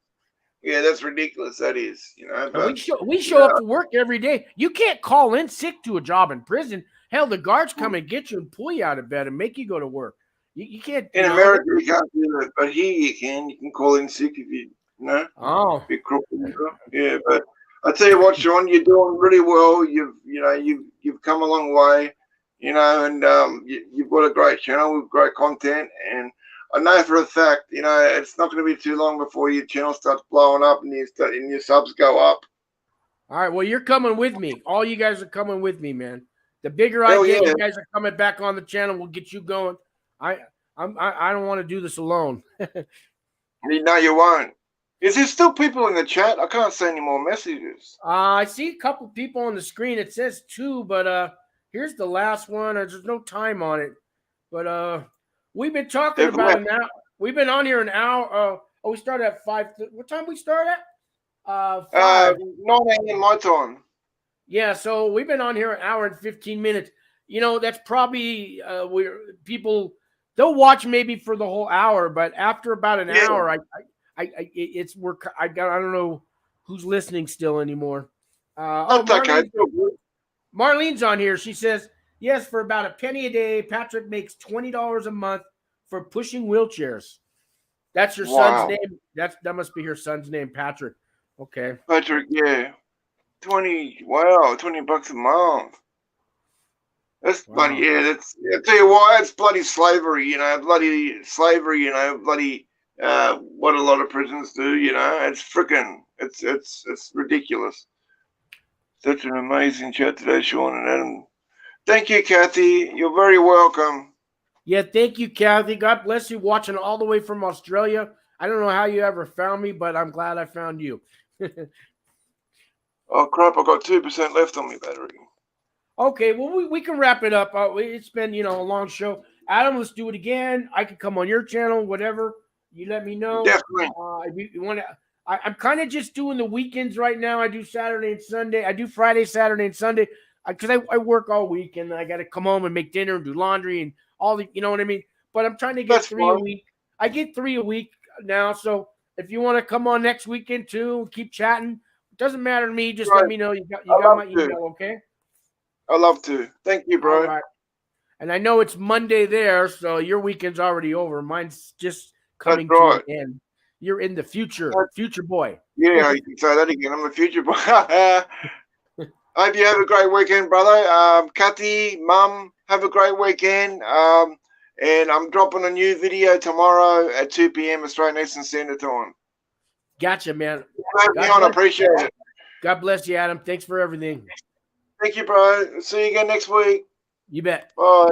Yeah, that's ridiculous. That is, But, we show up to work every day. You can't call in sick to a job in prison. Hell, the guards come and get you and pull you out of bed and make you go to work. You can't. In America, you can't do that, but here you can. You can call in sick if you be crook. Yeah, but I tell you what, Sean, you're doing really well. You've come a long way. And you've got a great channel with great content, and I know for a fact, it's not going to be too long before your channel starts blowing up and your subs go up. All right, well, you're coming with me. All you guys are coming with me, man. The bigger I get, you guys are coming back on the channel. We'll get you going. I don't want to do this alone. No, you won't. Is there still people in the chat? I can't see any more messages. I see a couple people on the screen. It says 2, but here's the last one. There's no time on it. But we've been talking about an hour. We've been on here an hour. We started at 5. What time we start at? 5. 9 a.m. my time. Yeah, so we've been on here an hour and 15 minutes. That's probably they'll watch maybe for the whole hour, but after about an hour, I don't know. who's listening still anymore. That's okay. Marlene's on here. She says, yes, for about a penny a day, Patrick makes $20 a month for pushing wheelchairs. That's your son's name? That must be her son's name, Patrick. Okay. Patrick, yeah. 20 bucks a month. That's bloody, I tell you what, that's bloody slavery, bloody slavery, bloody what a lot of prisons do, it's freaking, it's ridiculous. Such an amazing chat today, Sean and Adam. Thank you, Kathy. You're very welcome. Yeah, thank you, Kathy. God bless you, watching all the way from Australia. I don't know how you ever found me, but I'm glad I found you. Oh, crap, I've got 2% left on my battery. Okay, well, we can wrap it up. It's been, a long show. Adam, let's do it again. I can come on your channel, whatever. You let me know. Definitely. If you want to, I'm kind of just doing the weekends right now. I do Saturday and Sunday. I do Friday, Saturday, and Sunday because I work all week and I got to come home and make dinner and do laundry and all the, you know what I mean? But I'm trying to get three a week. I get 3 a week now. So if you want to come on next weekend too, keep chatting. It doesn't matter to me. Just let me know. You got my email, okay? I love to. Thank you, bro. All right. And I know it's Monday there, so your weekend's already over. Mine's just coming to an end. You're in the future, future boy. Yeah, you can say that again. I'm a future boy. I hope you have a great weekend, brother. Kathy, Mum, have a great weekend. And I'm dropping a new video tomorrow at 2 p.m. Australian Eastern Standard Time. Gotcha, man. I appreciate it. God bless you, Adam. Thanks for everything. Thank you, bro. See you again next week. You bet. Bye.